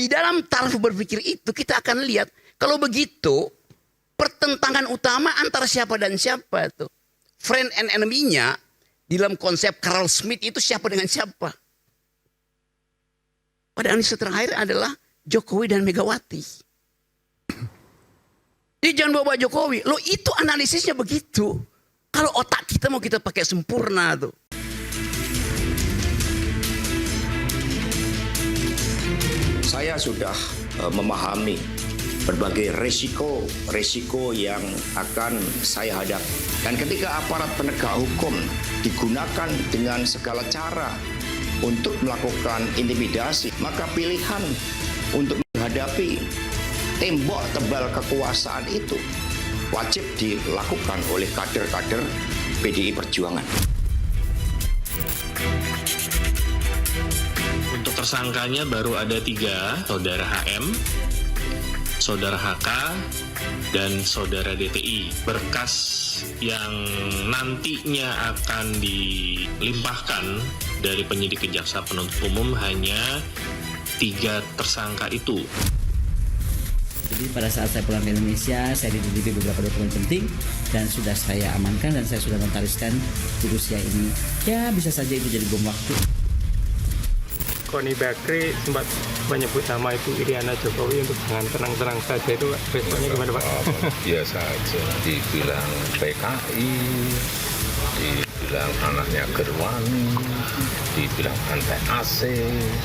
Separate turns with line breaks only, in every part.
di dalam taraf berpikir itu kita akan lihat kalau begitu pertentangan utama antara siapa dan siapa tuh. Friend and enemy-nya di dalam konsep Carl Smith itu siapa dengan siapa. Pada analisis terakhir adalah Jokowi dan Megawati. Jadi jangan bawa Jokowi. Loh itu analisisnya begitu. Kalau otak kita mau kita pakai sempurna tuh.
Saya sudah memahami berbagai resiko yang akan saya hadapi. Dan ketika aparat penegak hukum digunakan dengan segala cara untuk melakukan intimidasi, maka pilihan untuk menghadapi tembok tebal kekuasaan itu wajib dilakukan oleh kader-kader PDI Perjuangan.
Untuk tersangkanya baru ada 3, saudara HM, saudara HK, dan saudara DTI. Berkas yang nantinya akan dilimpahkan dari penyidik kejaksa penuntut umum hanya 3 tersangka itu.
Jadi pada saat saya pulang ke Indonesia, saya dititipi beberapa dokumen penting dan sudah saya amankan dan saya sudah notariskan di Rusia ini. Ya bisa saja itu jadi bom waktu.
Koni Bakri sempat menyebut nama Ibu Iriana Jokowi untuk jangan tenang-tenang saja, itu responnya gimana Pak?
Biasa aja, dibilang PKI, dibilang anaknya Gerwani, dibilang anti AC,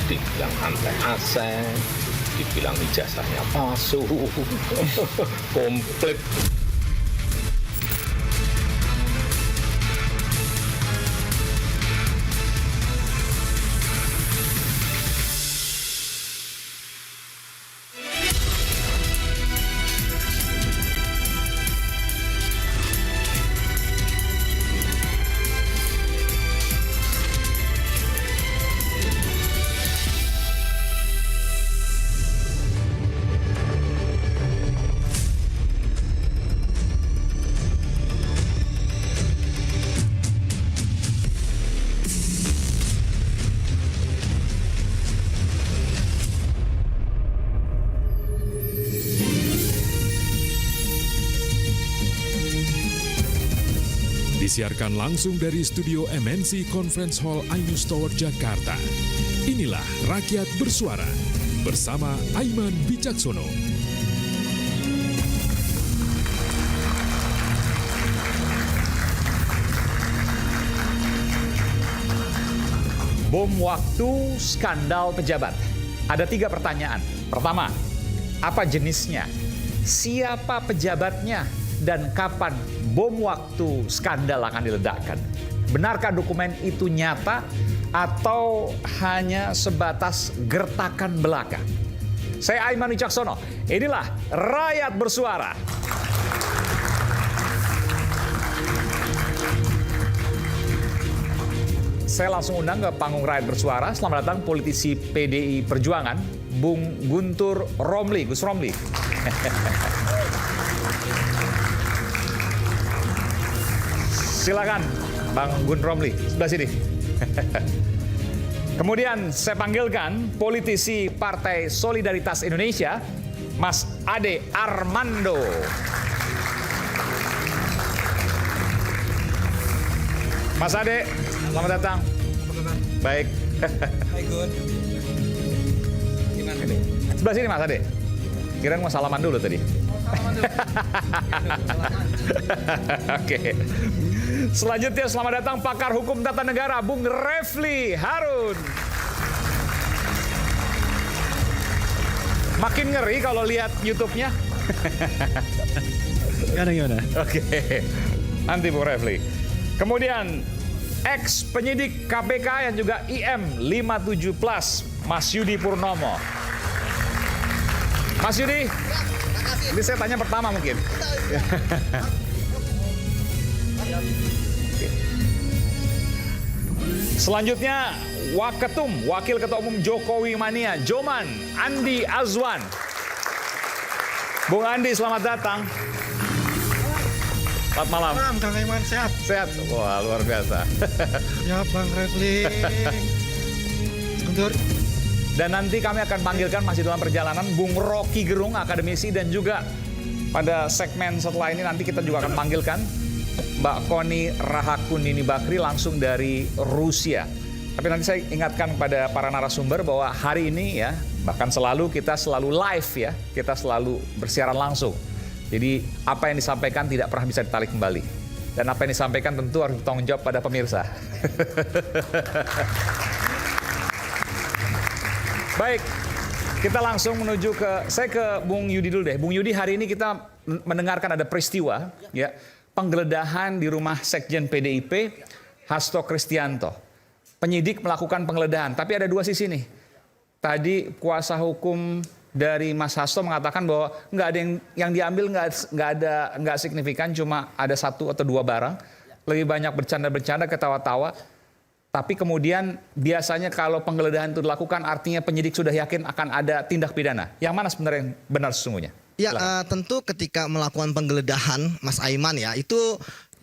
dibilang anti ASEAN, dibilang ijazahnya palsu, komplit.
Disiarkan langsung dari studio MNC Conference Hall Ainus Tower, Jakarta. Inilah Rakyat Bersuara bersama Aiman Wicaksono.
Bom waktu skandal pejabat. Ada 3 pertanyaan. Pertama, apa jenisnya? Siapa pejabatnya? Dan kapan bom waktu skandal akan diledakkan? Benarkah dokumen itu nyata atau hanya sebatas gertakan belaka? Saya Aiman Wicaksono. Inilah Rakyat Bersuara. Saya langsung undang ke panggung Rakyat Bersuara. Selamat datang politisi PDI Perjuangan, Bung Guntur Romli. Gus Romli. Silakan, Bang Gun Romli, sebelah sini. Kemudian saya panggilkan politisi Partai Solidaritas Indonesia, Mas Ade Armando. Mas Ade, selamat datang. Baik.
Hai Gun. Gimana nih?
Sebelah sini Mas Ade. Kirain mau salaman dulu tadi.
Salaman dulu.
Oke. Selanjutnya selamat datang pakar hukum tata negara Bung Refli Harun. Makin ngeri kalau lihat YouTube-nya.
Gimana?
Oke. Nanti Bung Refli. Kemudian ex penyidik KPK yang juga IM 57 Plus, Mas Yudi Purnomo. Mas Yudi, ini saya tanya pertama mungkin. Selanjutnya Wakil Ketua Umum Jokowi Mania, Joman Andi Azwan. Bung Andi, selamat datang. Selamat malam.
Malam, Kang Aiman, sehat?
Sehat? Wah, luar biasa.
Ya, Bang Refli. Guntur.
Dan nanti kami akan panggilkan masih dalam perjalanan Bung Rocky Gerung, akademisi, dan juga pada segmen setelah ini nanti kita juga akan panggilkan Mbak Connie Rahakunini Bakri langsung dari Rusia. Tapi nanti saya ingatkan kepada para narasumber bahwa hari ini ya, bahkan kita selalu live ya, kita selalu bersiaran langsung. Jadi apa yang disampaikan tidak pernah bisa ditarik kembali. Dan apa yang disampaikan tentu harus bertanggung jawab pada pemirsa. Baik, kita langsung menuju saya ke Bung Yudi dulu deh. Bung Yudi, hari ini kita mendengarkan ada peristiwa ya, penggeledahan di rumah Sekjen PDIP Hasto Kristianto. Penyidik melakukan penggeledahan, tapi ada dua sisi nih. Tadi kuasa hukum dari Mas Hasto mengatakan bahwa nggak ada yang diambil, nggak signifikan, cuma ada 1 atau 2 barang. Lebih banyak bercanda-bercanda, ketawa-tawa. Tapi kemudian biasanya kalau penggeledahan itu dilakukan artinya penyidik sudah yakin akan ada tindak pidana. Yang mana sebenarnya yang benar sesungguhnya?
Ya, tentu ketika melakukan penggeledahan, Mas Aiman ya, itu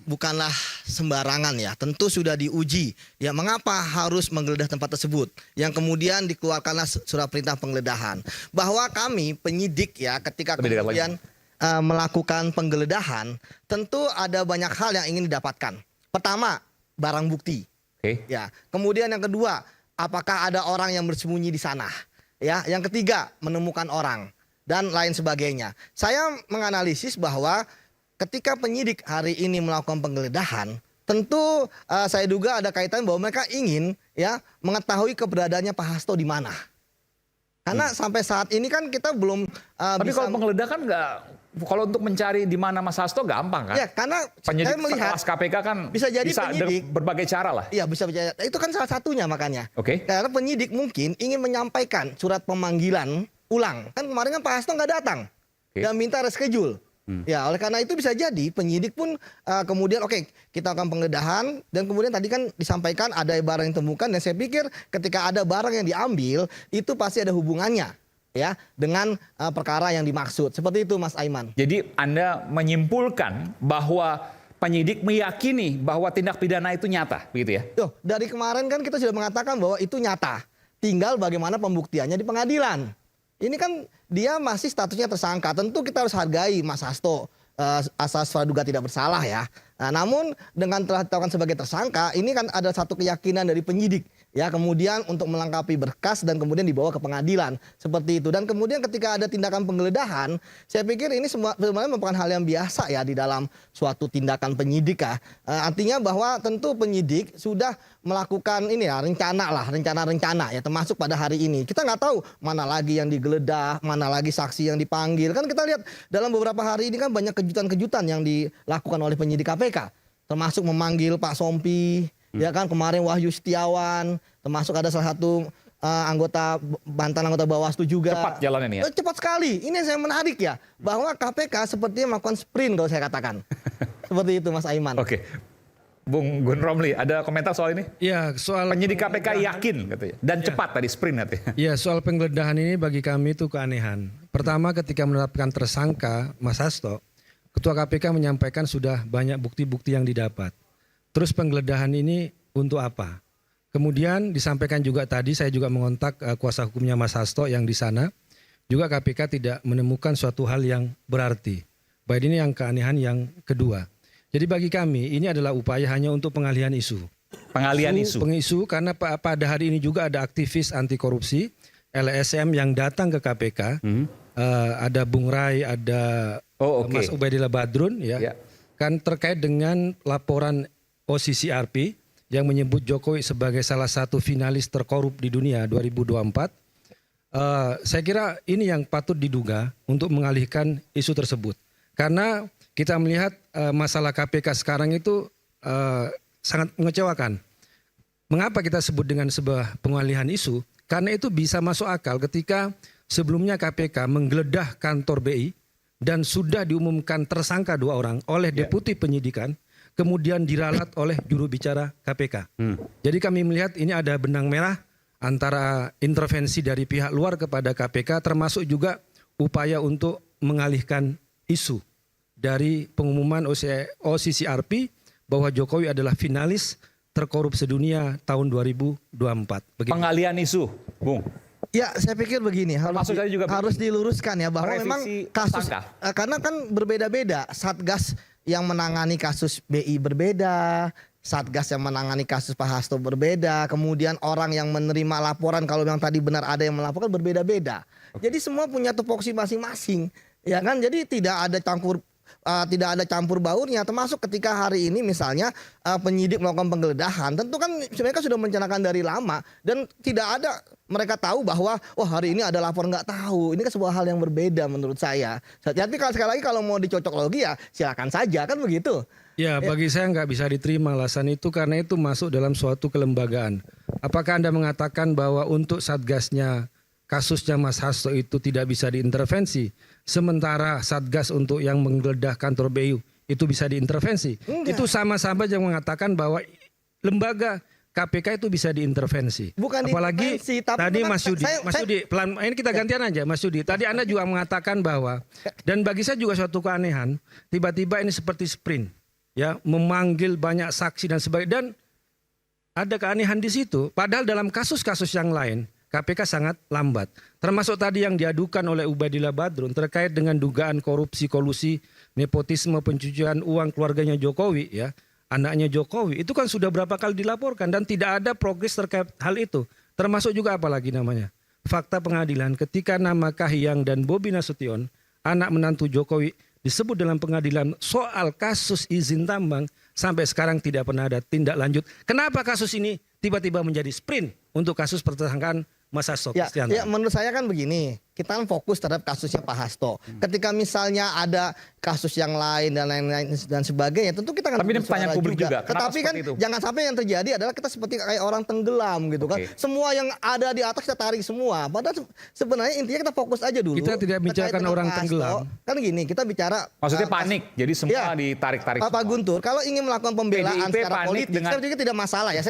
bukanlah sembarangan ya. Tentu sudah diuji. Ya, mengapa harus menggeledah tempat tersebut? Yang kemudian dikeluarkanlah surat perintah penggeledahan. Bahwa kami penyidik ya, ketika kemudian melakukan penggeledahan, tentu ada banyak hal yang ingin didapatkan. Pertama, barang bukti. Ya, kemudian yang kedua, apakah ada orang yang bersembunyi di sana? Ya, yang ketiga, menemukan orang dan lain sebagainya. Saya menganalisis bahwa ketika penyidik hari ini melakukan penggeledahan, tentu saya duga ada kaitan bahwa mereka ingin ya mengetahui keberadaannya Pak Hasto di mana. Karena sampai saat ini kan kita belum
Tapi
bisa...
kalau penggeledahan kalau untuk mencari di mana Mas Hasto gampang kan?
Ya, karena
penyidik
saya melihat
kelas KPK kan
bisa jadi penyidik
berbagai cara lah.
Iya, bisa berjaya. Itu kan salah satunya makanya.
Oke.
Karena penyidik mungkin ingin menyampaikan surat pemanggilan ulang. Kan kemarin kan Pak Hasto nggak datang. Dan minta reschedule. Ya, oleh karena itu bisa jadi penyidik pun kemudian kita akan penggeledahan dan kemudian tadi kan disampaikan ada barang yang ditemukan dan saya pikir ketika ada barang yang diambil itu pasti ada hubungannya ya dengan perkara yang dimaksud. Seperti itu Mas Aiman.
Jadi Anda menyimpulkan bahwa penyidik meyakini bahwa tindak pidana itu nyata, begitu ya?
Dari kemarin kan kita sudah mengatakan bahwa itu nyata. Tinggal bagaimana pembuktiannya di pengadilan. Ini kan dia masih statusnya tersangka. Tentu kita harus hargai Mas Hasto asas praduga tidak bersalah ya. Nah, namun dengan telah ditetapkan sebagai tersangka, ini kan ada satu keyakinan dari penyidik ya, kemudian untuk melengkapi berkas dan kemudian dibawa ke pengadilan seperti itu. Dan kemudian ketika ada tindakan penggeledahan, saya pikir ini sebenarnya merupakan hal yang biasa ya di dalam suatu tindakan penyidik ya. Artinya bahwa tentu penyidik sudah melakukan ini ya rencana ya, termasuk pada hari ini. Kita nggak tahu mana lagi yang digeledah, mana lagi saksi yang dipanggil. Kan kita lihat dalam beberapa hari ini kan banyak kejutan-kejutan yang dilakukan oleh penyidik KPK, termasuk memanggil Pak Sompi, ya kan, kemarin Wahyu Setiawan, termasuk ada salah satu mantan anggota Bawaslu juga.
Cepat jalannya ya?
Cepat sekali. Ini yang saya menarik ya, bahwa KPK sepertinya melakukan sprint kalau saya katakan. Seperti itu Mas Aiman.
Oke. Bung Gun Romli, ada komentar soal ini?
Ya, soal
penyidik KPK yakin katanya, dan cepat tadi sprint katanya.
Ya, soal penggeledahan ini bagi kami itu keanehan. Pertama, ketika menetapkan tersangka Mas Hasto, Ketua KPK menyampaikan sudah banyak bukti-bukti yang didapat. Terus penggeledahan ini untuk apa? Kemudian disampaikan juga tadi, saya juga mengontak kuasa hukumnya Mas Hasto yang di sana. Juga KPK tidak menemukan suatu hal yang berarti. Baik, ini yang keanehan yang kedua. Jadi bagi kami ini adalah upaya hanya untuk pengalihan isu.
Pengalihan isu?
Pengisu karena pada hari ini juga ada aktivis anti korupsi, LSM yang datang ke KPK. Ada Bung Rai, ada Mas Ubaidillah Badrun ya. Kan terkait dengan laporan OCCRP yang menyebut Jokowi sebagai salah satu finalis terkorup di dunia 2024. Saya kira ini yang patut diduga untuk mengalihkan isu tersebut. Karena kita melihat masalah KPK sekarang itu sangat mengecewakan. Mengapa kita sebut dengan sebuah pengalihan isu? Karena itu bisa masuk akal ketika sebelumnya KPK menggeledah kantor BI dan sudah diumumkan tersangka 2 orang oleh deputi penyidikan, kemudian diralat oleh juru bicara KPK. Jadi kami melihat ini ada benang merah antara intervensi dari pihak luar kepada KPK, termasuk juga upaya untuk mengalihkan isu dari pengumuman OCCRP bahwa Jokowi adalah finalis terkorup sedunia tahun 2024.
Pengalihan isu, Bung.
Ya, saya pikir begini, harus diluruskan ya bahwa memang kasus karena kan berbeda-beda. Satgas yang menangani kasus BI berbeda, Satgas yang menangani kasus Pak Hasto berbeda, kemudian orang yang menerima laporan kalau yang tadi benar ada yang melaporkan berbeda-beda. Jadi semua punya tupoksi masing-masing, ya kan? Jadi tidak ada campur baurnya, termasuk ketika hari ini misalnya penyidik melakukan penggeledahan, tentu kan mereka sudah merencanakan dari lama dan tidak ada mereka tahu bahwa hari ini ada lapor, nggak tahu. Ini kan sebuah hal yang berbeda menurut saya. Tapi sekali lagi kalau mau dicocok logi ya silakan saja, kan begitu.
Ya, bagi saya nggak bisa diterima alasan itu karena itu masuk dalam suatu kelembagaan. Apakah Anda mengatakan bahwa untuk Satgasnya kasusnya Mas Hasto itu tidak bisa diintervensi, sementara Satgas untuk yang menggeledah kantor BU itu bisa diintervensi?
Enggak.
Itu sama-sama yang mengatakan bahwa lembaga KPK itu bisa diintervensi.
Bukan
apalagi
diintervensi, tapi
tadi
bukan,
Mas Yudi, ini kita gantian aja Mas Yudi. Tadi Anda juga mengatakan bahwa, dan bagi saya juga suatu keanehan, tiba-tiba ini seperti sprint, ya, memanggil banyak saksi dan sebagainya, dan ada keanehan di situ. Padahal dalam kasus-kasus yang lain KPK sangat lambat. Termasuk tadi yang diadukan oleh Ubaidillah Badrun terkait dengan dugaan korupsi, kolusi, nepotisme, pencucian uang keluarganya Jokowi, ya, anaknya Jokowi. Itu kan sudah berapa kali dilaporkan dan tidak ada progres terkait hal itu. Termasuk juga apalagi namanya fakta pengadilan ketika nama Kahiyang dan Bobi Nasution, anak menantu Jokowi, disebut dalam pengadilan soal kasus izin tambang, sampai sekarang tidak pernah ada tindak lanjut. Kenapa kasus ini tiba-tiba menjadi sprint untuk kasus pertersangkaan Mas Hasto Kristianto?
Ya, menurut saya kan begini, kita kan fokus terhadap kasusnya Pak Hasto. Ketika misalnya ada kasus yang lain dan lain-lain dan sebagainya, tentu kita akan.
Tapi ini pertanyaan publik juga.
Tetapi kan jangan sampai yang terjadi adalah kita seperti kayak orang tenggelam gitu kan. Semua yang ada di atas kita tarik semua. Padahal sebenarnya intinya kita fokus aja dulu.
Kita tidak bicarakan orang tenggelam.
Kan gini, kita bicara.
Maksudnya panik, jadi semua ditarik-tarik.
Pak Guntur, kalau ingin melakukan pembelaan
PDIP
secara politik, saya juga tidak masalah ya.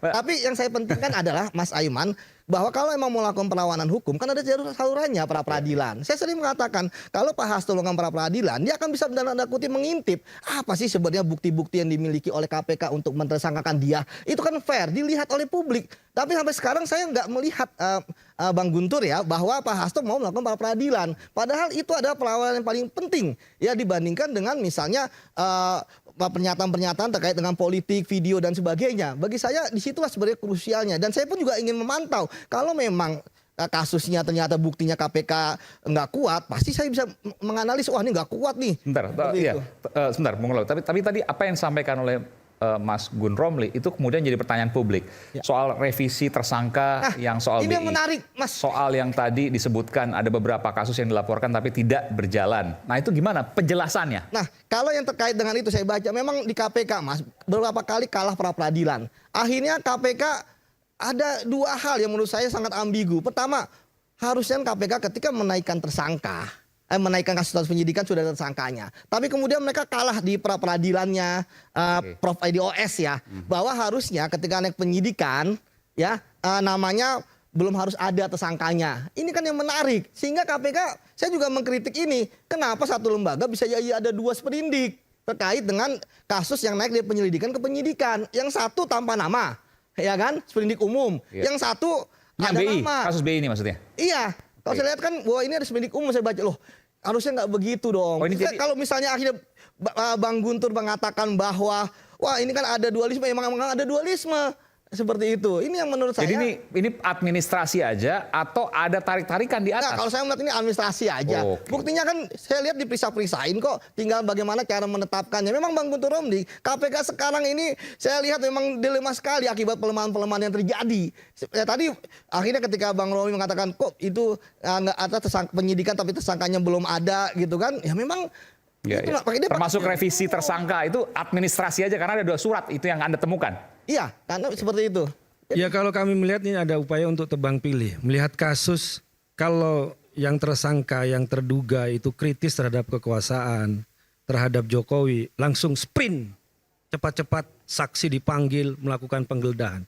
Tapi yang saya pentingkan adalah Mas Aiman, bahwa kalau emang mau melakukan perlawanan hukum kan ada salurannya pra peradilan. Saya sering mengatakan kalau Pak Hasto melakukan pra peradilan, dia akan bisa tanda kutip mengintip apa sih sebenarnya bukti-bukti yang dimiliki oleh KPK untuk mentersangkakan dia. Itu kan fair dilihat oleh publik. Tapi sampai sekarang saya nggak melihat Bang Guntur ya bahwa Pak Hasto mau melakukan pra peradilan. Padahal itu adalah perlawanan yang paling penting ya dibandingkan dengan misalnya pernyataan-pernyataan terkait dengan politik, video dan sebagainya. Bagi saya disitulah sebenarnya krusialnya. Dan saya pun juga ingin memantau kalau memang kasusnya ternyata buktinya KPK nggak kuat, pasti saya bisa menganalisis, wah ini nggak kuat nih.
Sebentar, Bung Lau. Tapi tadi apa yang disampaikan oleh Mas Gun Romli itu kemudian jadi pertanyaan publik soal revisi tersangka yang soal
ini
BI.
yang menarik, Mas.
Soal yang tadi disebutkan ada beberapa kasus yang dilaporkan tapi tidak berjalan. Nah itu gimana penjelasannya?
Nah kalau yang terkait dengan itu saya baca memang di KPK Mas beberapa kali kalah pra peradilan. Akhirnya KPK ada dua hal yang menurut saya sangat ambigu. Pertama, harusnya KPK ketika menaikkan tersangka, menaikkan kasus penyidikan sudah ada tersangkanya. Tapi kemudian mereka kalah di pra peradilannya Prof IDOS ya, bahwa harusnya ketika naik penyidikan ya namanya belum harus ada tersangkanya. Ini kan yang menarik. Sehingga KPK saya juga mengkritik ini. Kenapa satu lembaga bisa jadi ada dua sprindik terkait dengan kasus yang naik dari penyelidikan ke penyidikan. Yang satu tanpa nama, ya kan, sprindik umum. Yang satu
yang
ada
BI,
nama.
kasus BI ini maksudnya?
Iya. Kalau saya lihat kan bahwa ini ada sprindik umum, saya baca loh. Harusnya nggak begitu dong. Kalau misalnya akhirnya Bang Guntur mengatakan bahwa wah ini kan ada dualisme, emang ada dualisme seperti itu. Ini yang menurut saya.
Jadi ini administrasi aja atau ada tarik-tarikan di atas?
Nah, kalau saya melihat ini administrasi aja. Buktinya kan saya lihat diperiksa-periksain kok. Tinggal bagaimana cara menetapkannya. Memang Bang Guntur Romli, KPK sekarang ini saya lihat memang dilema sekali akibat pelemahan-pelemahan yang terjadi. Tadi akhirnya ketika Bang Romli mengatakan kok itu nggak ada penyidikan tapi tersangkanya belum ada gitu kan. Ya memang
termasuk revisi tersangka itu administrasi aja karena ada 2 surat itu yang Anda temukan.
Iya, karena seperti itu.
Ya kalau kami melihat ini ada upaya untuk tebang pilih. Melihat kasus kalau yang tersangka, yang terduga itu kritis terhadap kekuasaan, terhadap Jokowi, langsung sprint. Cepat-cepat saksi dipanggil melakukan penggeledahan.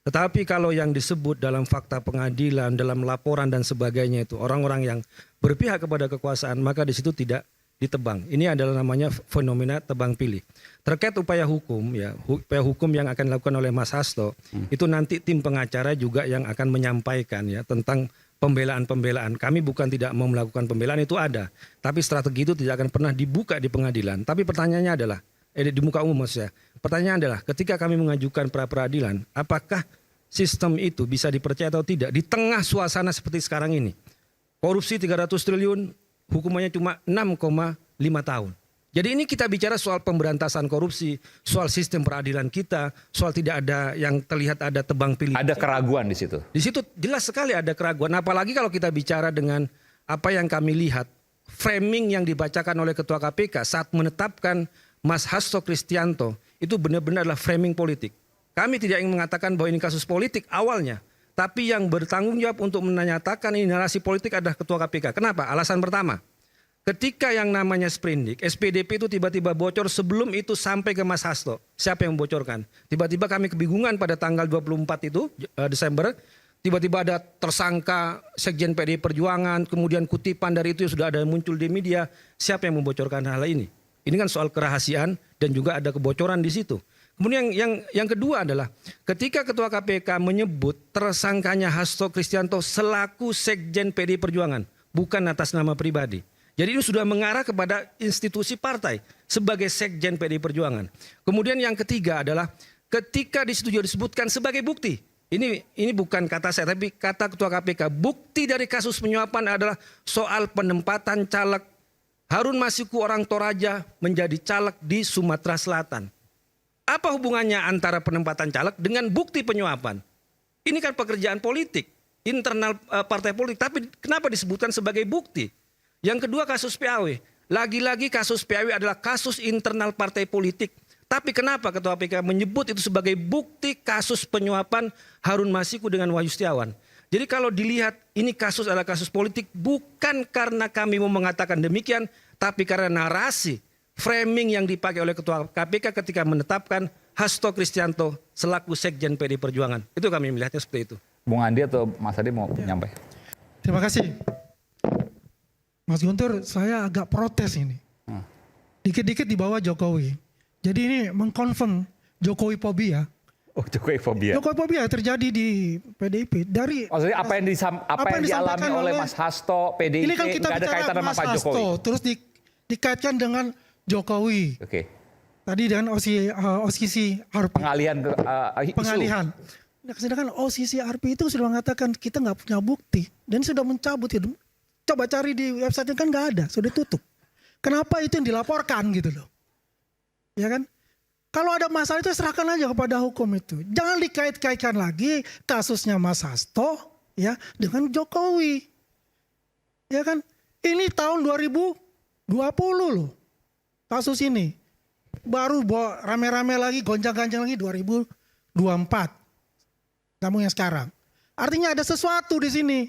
Tetapi kalau yang disebut dalam fakta pengadilan, dalam laporan dan sebagainya itu orang-orang yang berpihak kepada kekuasaan, maka di situ tidak ditebang. Ini adalah namanya fenomena tebang pilih. Terkait upaya hukum ya, upaya hukum yang akan dilakukan oleh Mas Hasto, itu nanti tim pengacara juga yang akan menyampaikan ya tentang pembelaan-pembelaan. Kami bukan tidak mau melakukan pembelaan, itu ada. Tapi strategi itu tidak akan pernah dibuka di pengadilan. Tapi pertanyaannya adalah, di muka umum maksudnya. Pertanyaan adalah, ketika kami mengajukan pra-peradilan, apakah sistem itu bisa dipercaya atau tidak di tengah suasana seperti sekarang ini? Korupsi 300 triliun, hukumannya cuma 6,5 tahun. Jadi ini kita bicara soal pemberantasan korupsi, soal sistem peradilan kita, soal tidak ada yang terlihat ada tebang pilih.
Ada keraguan di situ.
Di situ jelas sekali ada keraguan. Apalagi kalau kita bicara dengan apa yang kami lihat, framing yang dibacakan oleh Ketua KPK saat menetapkan Mas Hasto Kristianto, itu benar-benar adalah framing politik. Kami tidak ingin mengatakan bahwa ini kasus politik awalnya. Tapi yang bertanggung jawab untuk menyatakan ini narasi politik adalah Ketua KPK. Kenapa? Alasan pertama. Ketika yang namanya sprindik, SPDP itu tiba-tiba bocor sebelum itu sampai ke Mas Hasto. Siapa yang membocorkan? Tiba-tiba kami kebingungan pada tanggal 24 itu, Desember. Tiba-tiba ada tersangka Sekjen PDI Perjuangan, kemudian kutipan dari itu sudah ada muncul di media. Siapa yang membocorkan hal ini? Ini kan soal kerahasiaan dan juga ada kebocoran di situ. Kemudian yang kedua adalah ketika Ketua KPK menyebut tersangkanya Hasto Kristianto selaku Sekjen PDI Perjuangan, bukan atas nama pribadi. Jadi ini sudah mengarah kepada institusi partai sebagai Sekjen PDI Perjuangan. Kemudian yang ketiga adalah ketika di situ disebutkan sebagai bukti. Ini bukan kata saya tapi kata Ketua KPK. Bukti dari kasus penyuapan adalah soal penempatan caleg Harun Masiku orang Toraja menjadi caleg di Sumatera Selatan. Apa hubungannya antara penempatan caleg dengan bukti penyuapan? Ini kan pekerjaan politik, internal partai politik. Tapi kenapa disebutkan sebagai bukti? Yang kedua kasus PAW. Lagi-lagi kasus PAW adalah kasus internal partai politik. Tapi kenapa Ketua KPK menyebut itu sebagai bukti kasus penyuapan Harun Masiku dengan Wahyu Setiawan? Jadi kalau dilihat ini kasus adalah kasus politik bukan karena kami mau mengatakan demikian. Tapi karena narasi, framing yang dipakai oleh Ketua KPK ketika menetapkan Hasto Kristianto selaku Sekjen PDI Perjuangan. Itu kami melihatnya seperti itu.
Bung Andi atau Mas Adi mau menyampaikan?
Terima kasih. Mas Guntur, saya agak protes ini. Dikit-dikit di bawah Jokowi. Jadi ini mengkonfirm Jokowi fobia.
Oh, Jokowi fobia.
Jokowi fobia terjadi di PDIP. Maksudnya
apa yang dialami oleh Mas Hasto, PDIP,
ini kan kita
nggak ada
bicara
kaitan sama
Mas
Pak
Hasto,
Jokowi.
terus dikaitkan dengan Jokowi.
Oke.
Tadi dengan OSISI RP. Pengalihan. Nah, sedangkan OSISI RP itu sudah mengatakan kita nggak punya bukti dan sudah mencabut itu. Coba cari di website kan nggak ada, sudah tutup. Kenapa itu yang dilaporkan gitu loh? Ya kan? Kalau ada masalah itu serahkan aja kepada hukum itu. Jangan dikait-kaitkan lagi kasusnya Mas Hasto ya dengan Jokowi. Ya kan? Ini tahun 2020 loh. Kasus ini. Baru rame-rame lagi, gonjang-ganjang lagi 2024. Namun yang sekarang. Artinya ada sesuatu di sini.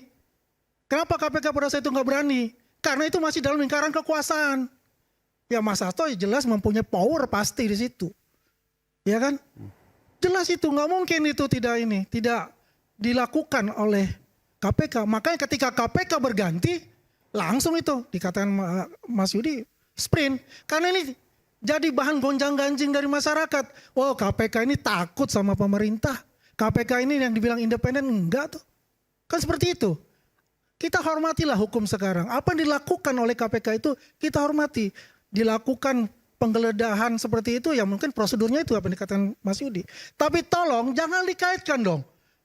Kenapa KPK pada saat itu nggak berani? Karena itu masih dalam lingkaran kekuasaan. Ya Mas Hasto jelas mempunyai power pasti di situ. Ya kan? Jelas itu nggak mungkin itu tidak dilakukan oleh KPK. Makanya ketika KPK berganti langsung itu dikatakan Mas Yudi sprint. Karena ini jadi bahan gonjang-ganjing dari masyarakat. Wow, KPK ini takut sama pemerintah. KPK ini yang dibilang independen enggak tuh. Kan seperti itu. Kita hormatilah hukum sekarang. Apa yang dilakukan oleh KPK itu kita hormati. Dilakukan penggeledahan seperti itu ya mungkin prosedurnya itu apa yang dikatakan Mas Yudi. Tapi tolong jangan dikaitkan dong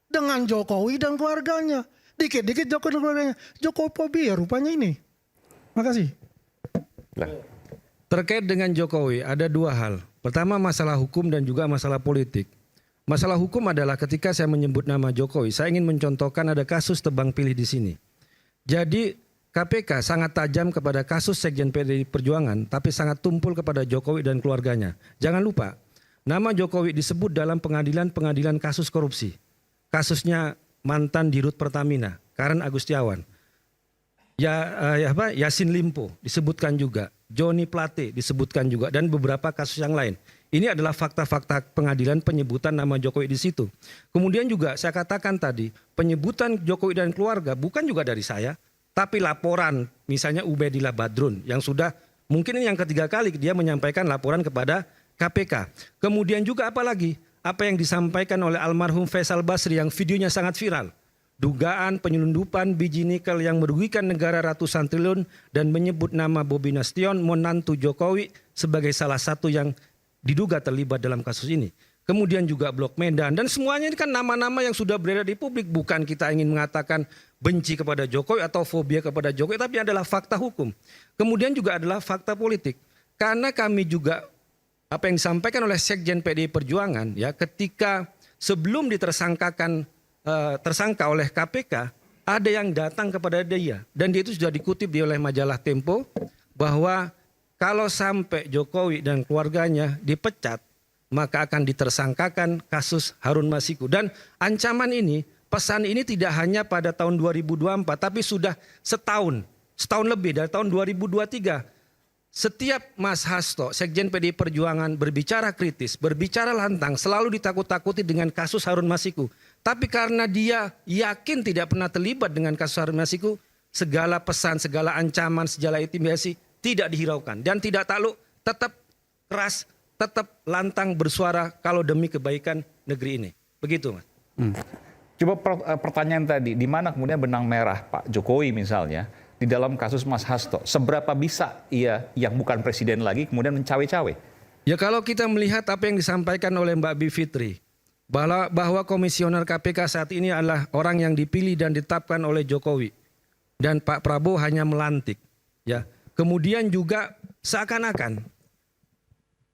dengan Jokowi dan keluarganya. Dikit-dikit Jokowi dan keluarganya. Jokowi fobia rupanya ini. Makasih.
Terkait dengan Jokowi ada dua hal. Pertama masalah hukum dan juga masalah politik. Masalah hukum adalah ketika saya menyebut nama Jokowi, saya ingin mencontohkan ada kasus tebang pilih di sini. Jadi KPK sangat tajam kepada kasus Sekjen PDI Perjuangan, tapi sangat tumpul kepada Jokowi dan keluarganya. Jangan lupa, nama Jokowi disebut dalam pengadilan kasus korupsi. Kasusnya mantan Dirut Pertamina, Karen Agustiawan. Yassin Limpo disebutkan juga, Joni Plate disebutkan juga, dan beberapa kasus yang lain. Ini adalah fakta-fakta pengadilan penyebutan nama Jokowi di situ. Kemudian juga saya katakan tadi, penyebutan Jokowi dan keluarga bukan juga dari saya, tapi laporan misalnya Ubaidillah Badrun yang sudah Mungkin ini yang ketiga kali dia menyampaikan laporan kepada KPK. Kemudian juga apalagi apa yang disampaikan oleh almarhum Faisal Basri yang videonya sangat viral. Dugaan penyelundupan biji nikel yang merugikan negara ratusan triliun dan menyebut nama Bobi Nasution, menantu Jokowi, sebagai salah satu yang diduga terlibat dalam kasus ini. Kemudian juga Blok Medan dan semuanya ini kan nama-nama yang sudah beredar di publik. Bukan kita ingin mengatakan benci kepada Jokowi atau fobia kepada Jokowi, tapi adalah fakta hukum. Kemudian juga adalah fakta politik. Karena kami juga apa yang disampaikan oleh Sekjen PDI Perjuangan ya, ketika sebelum ditersangkakan tersangka oleh KPK, ada yang datang kepada dia dan dia itu sudah dikutip oleh majalah Tempo bahwa kalau sampai Jokowi dan keluarganya dipecat, maka akan ditersangkakan kasus Harun Masiku. Dan ancaman ini, pesan ini tidak hanya pada tahun 2024, tapi sudah setahun lebih dari tahun 2023. Setiap Mas Hasto, Sekjen PDI Perjuangan berbicara kritis, berbicara lantang, selalu ditakut-takuti dengan kasus Harun Masiku. Tapi karena dia yakin tidak pernah terlibat dengan kasus Harun Masiku, segala pesan, segala ancaman, segala intimidasi tidak dihiraukan. Dan tidak takluk, tetap keras, tetap lantang bersuara kalau demi kebaikan negeri ini. Begitu, Mas.
Coba pertanyaan tadi, di mana kemudian benang merah Pak Jokowi misalnya di dalam kasus Mas Hasto? Seberapa bisa ia yang bukan presiden lagi kemudian mencawe-cawe?
Ya kalau kita melihat apa yang disampaikan oleh Mbak Bivitri, bahwa komisioner KPK saat ini adalah orang yang dipilih dan ditetapkan oleh Jokowi. Dan Pak Prabowo hanya melantik. Ya. Kemudian juga seakan-akan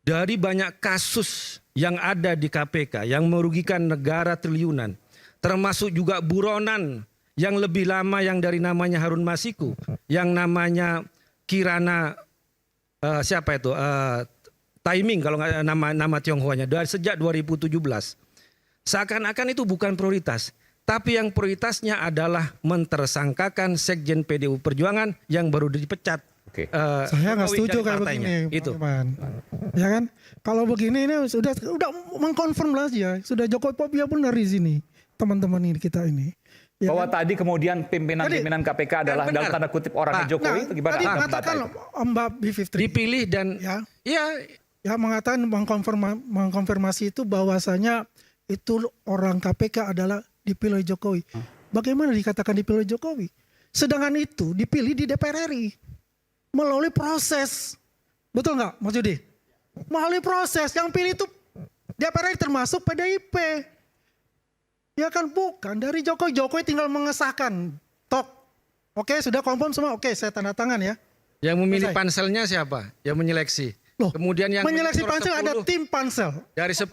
dari banyak kasus yang ada di KPK yang merugikan negara triliunan, termasuk juga buronan yang lebih lama yang dari namanya Harun Masiku, yang namanya Kirana Taiming kalau nggak nama Tionghoanya dari sejak 2017. Seakan-akan itu bukan prioritas, tapi yang prioritasnya adalah mentersangkakan Sekjen PDI Perjuangan yang baru dipecat.
Saya nggak setuju kayak begini,
itu.
Ya kan? Kalau begini ini sudah mengkonfirm lah ya, sudah Jokowi Popia benar di sini, teman-teman ini kita ini. Ya
bahwa
kan?
tadi kemudian pimpinan KPK adalah dalam tanda kutip orangnya Jokowi, itu gimana?
Tadi mengatakan Mbak Bivitri
dipilih dan
ya mengatakan mengkonfirmasi itu bahwasanya itu orang KPK adalah dipilih Jokowi. Bagaimana dikatakan dipilih Jokowi? Sedangkan itu dipilih di DPR RI. Melalui proses. Betul nggak Mas Yudi? Melalui proses. Yang pilih itu DPR RI termasuk PDIP. Ya kan bukan dari Jokowi. Jokowi tinggal mengesahkan. Tok. Oke sudah confirm semua. Oke saya tanda tangan ya.
Yang memilih panselnya siapa? Yang menyeleksi.
Loh,
kemudian yang
menyeleksi pansel ada tim pansel.
Dari 10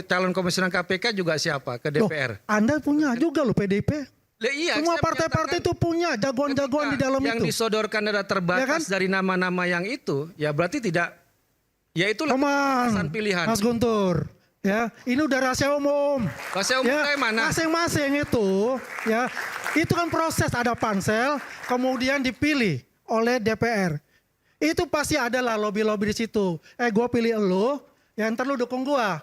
calon komisioner KPK juga siapa ke DPR?
Loh, Anda punya juga loh PDIP.
Iya,
semua partai-partai itu punya jagoan-jagoan di dalam
yang
itu.
Yang disodorkan ada terbatas ya kan? Dari nama-nama yang itu, ya berarti tidak. Ya itulah keputusan pilihan.
Mas Guntur, ya ini udah rahasia umum.
Rahasia umum kayak mana?
Masing-masing itu, ya itu kan proses ada pansel, kemudian dipilih oleh DPR. Itu pasti adalah lobby-lobby di situ. Gue pilih lo, ya ntar lu dukung gua.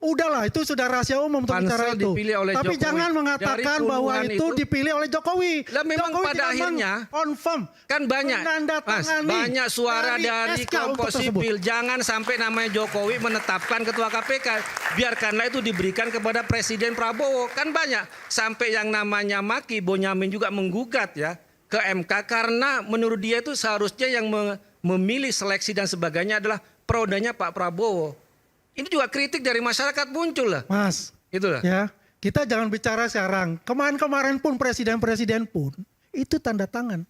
Udahlah, itu sudah rahasia umum untuk bicara itu. Tapi Jokowi. Jangan mengatakan bahwa itu dipilih oleh Jokowi.
Lah memang Jokowi pada akhirnya
confirm.
Kan banyak, Mas, banyak suara dari kelompok sipil. Jangan sampai namanya Jokowi menetapkan ketua KPK. Biarkanlah itu diberikan kepada Presiden Prabowo. Kan banyak. Sampai yang namanya Maki Bonyamin juga menggugat ya ke MK karena menurut dia itu seharusnya yang memilih seleksi dan sebagainya adalah prodanya Pak Prabowo. Ini juga kritik dari masyarakat muncul lah.
Mas,
itulah.
Ya, kita jangan bicara sekarang. Kemarin pun presiden-presiden pun itu tanda tangan.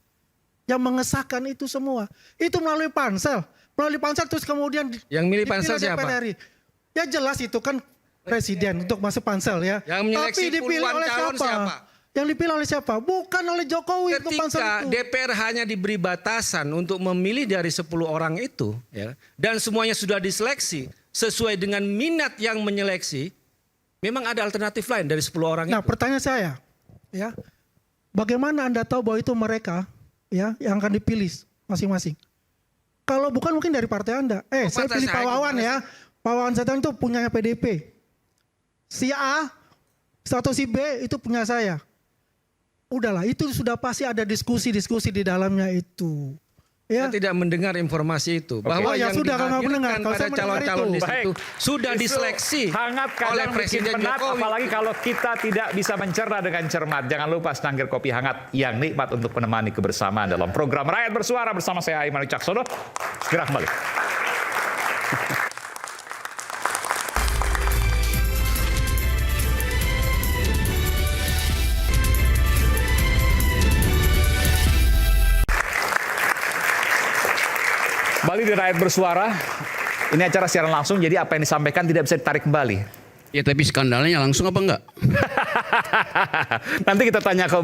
Yang mengesahkan itu semua. Itu melalui pansel. Melalui pansel terus kemudian
yang milih pansel siapa?
Ya jelas itu kan presiden untuk masuk pansel ya.
Yang menyeleksi puluhan calon siapa?
Yang dipilih oleh siapa? Bukan oleh Jokowi.
Ketika DPR hanya diberi batasan untuk memilih dari 10 orang itu, ya, dan semuanya sudah diseleksi sesuai dengan minat yang menyeleksi, memang ada alternatif lain dari 10 orang itu.
Nah, pertanyaan saya, ya, bagaimana Anda tahu bahwa itu mereka, ya, yang akan dipilih masing-masing? Kalau bukan mungkin dari partai Anda. Saya pilih Pak Wawan ya. Pak Wawan Setan itu punyanya PDIP. Si A atau si B itu punya saya. Udahlah, itu sudah pasti ada diskusi-diskusi di dalamnya itu. Ya.
Saya tidak mendengar informasi itu bahwa
Oh, ya
yang
sudah, kalau nggak mendengar,
dihadirkan
kalau
pada
saya mendengar
calon-calon
itu.
di situ sudah
Isu
diseleksi
hangat
oleh
kadang bikin
Presiden
penat,
Jokowi.
apalagi kalau kita tidak bisa mencerna dengan cermat. Jangan lupa secangkir kopi hangat yang nikmat untuk menemani kebersamaan dalam program Rakyat Bersuara bersama saya Aiman Wicaksono. Segera kembali. Kembali di Rakyat Bersuara. Ini acara siaran langsung, jadi apa yang disampaikan tidak bisa ditarik kembali.
Ya tapi skandalnya langsung apa enggak?
Nanti kita tanya ke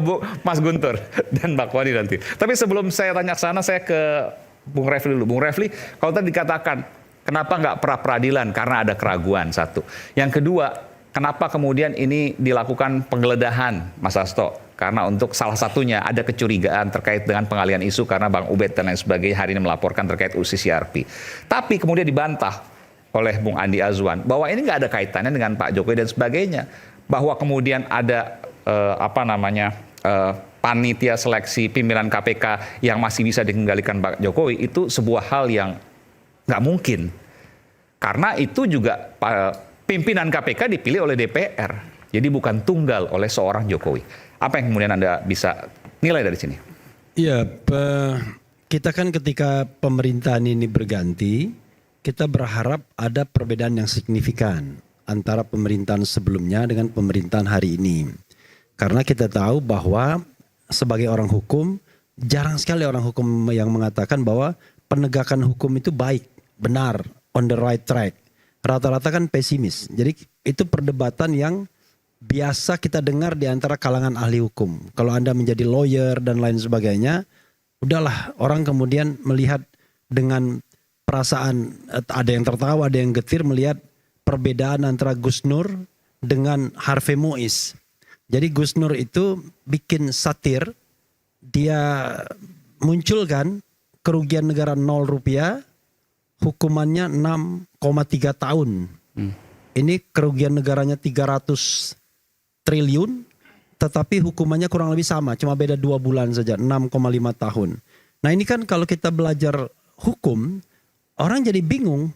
Mas Guntur dan Mbak Wadi nanti. Tapi sebelum saya tanya ke sana, saya ke Bung Refli dulu. Bung Refli, kalau tadi dikatakan kenapa nggak pra-peradilan? Karena ada keraguan, satu. Yang kedua, kenapa kemudian ini dilakukan penggeledahan, Mas Hasto? Karena untuk salah satunya ada kecurigaan terkait dengan pengalihan isu karena Bang Ubed dan lain sebagainya hari ini melaporkan terkait UCCRP. Tapi kemudian dibantah oleh Bung Andi Azwan bahwa ini nggak ada kaitannya dengan Pak Jokowi dan sebagainya. Bahwa kemudian ada panitia seleksi pimpinan KPK yang masih bisa dikendalikan Pak Jokowi itu sebuah hal yang nggak mungkin. Karena itu juga pimpinan KPK dipilih oleh DPR. Jadi bukan tunggal oleh seorang Jokowi. Apa yang kemudian Anda bisa nilai dari sini?
Iya, kita kan ketika pemerintahan ini berganti, kita berharap ada perbedaan yang signifikan antara pemerintahan sebelumnya dengan pemerintahan hari ini. Karena kita tahu bahwa sebagai orang hukum, jarang sekali orang hukum yang mengatakan bahwa penegakan hukum itu baik, benar, on the right track. Rata-rata kan pesimis. Jadi itu perdebatan yang biasa kita dengar di antara kalangan ahli hukum. Kalau Anda menjadi lawyer dan lain sebagainya, udahlah orang kemudian melihat dengan perasaan, ada yang tertawa, ada yang getir melihat perbedaan antara Gus Nur dengan Harvey Mois. Jadi Gus Nur itu bikin satir, dia munculkan kerugian negara 0 rupiah, hukumannya 6,3 tahun. Ini kerugian negaranya 300 triliun, tetapi hukumannya kurang lebih sama, cuma beda 2 bulan saja, 6,5 tahun. Nah ini kan kalau kita belajar hukum, orang jadi bingung,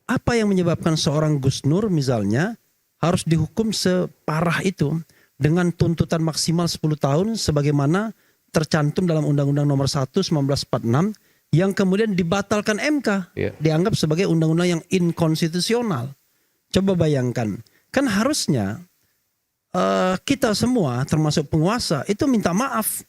apa yang menyebabkan seorang Gus Nur misalnya harus dihukum separah itu dengan tuntutan maksimal 10 tahun sebagaimana tercantum dalam Undang-Undang Nomor 1 1946 yang kemudian dibatalkan MK, dianggap sebagai undang-undang yang inkonstitusional. Coba bayangkan, kan harusnya kita semua termasuk penguasa itu minta maaf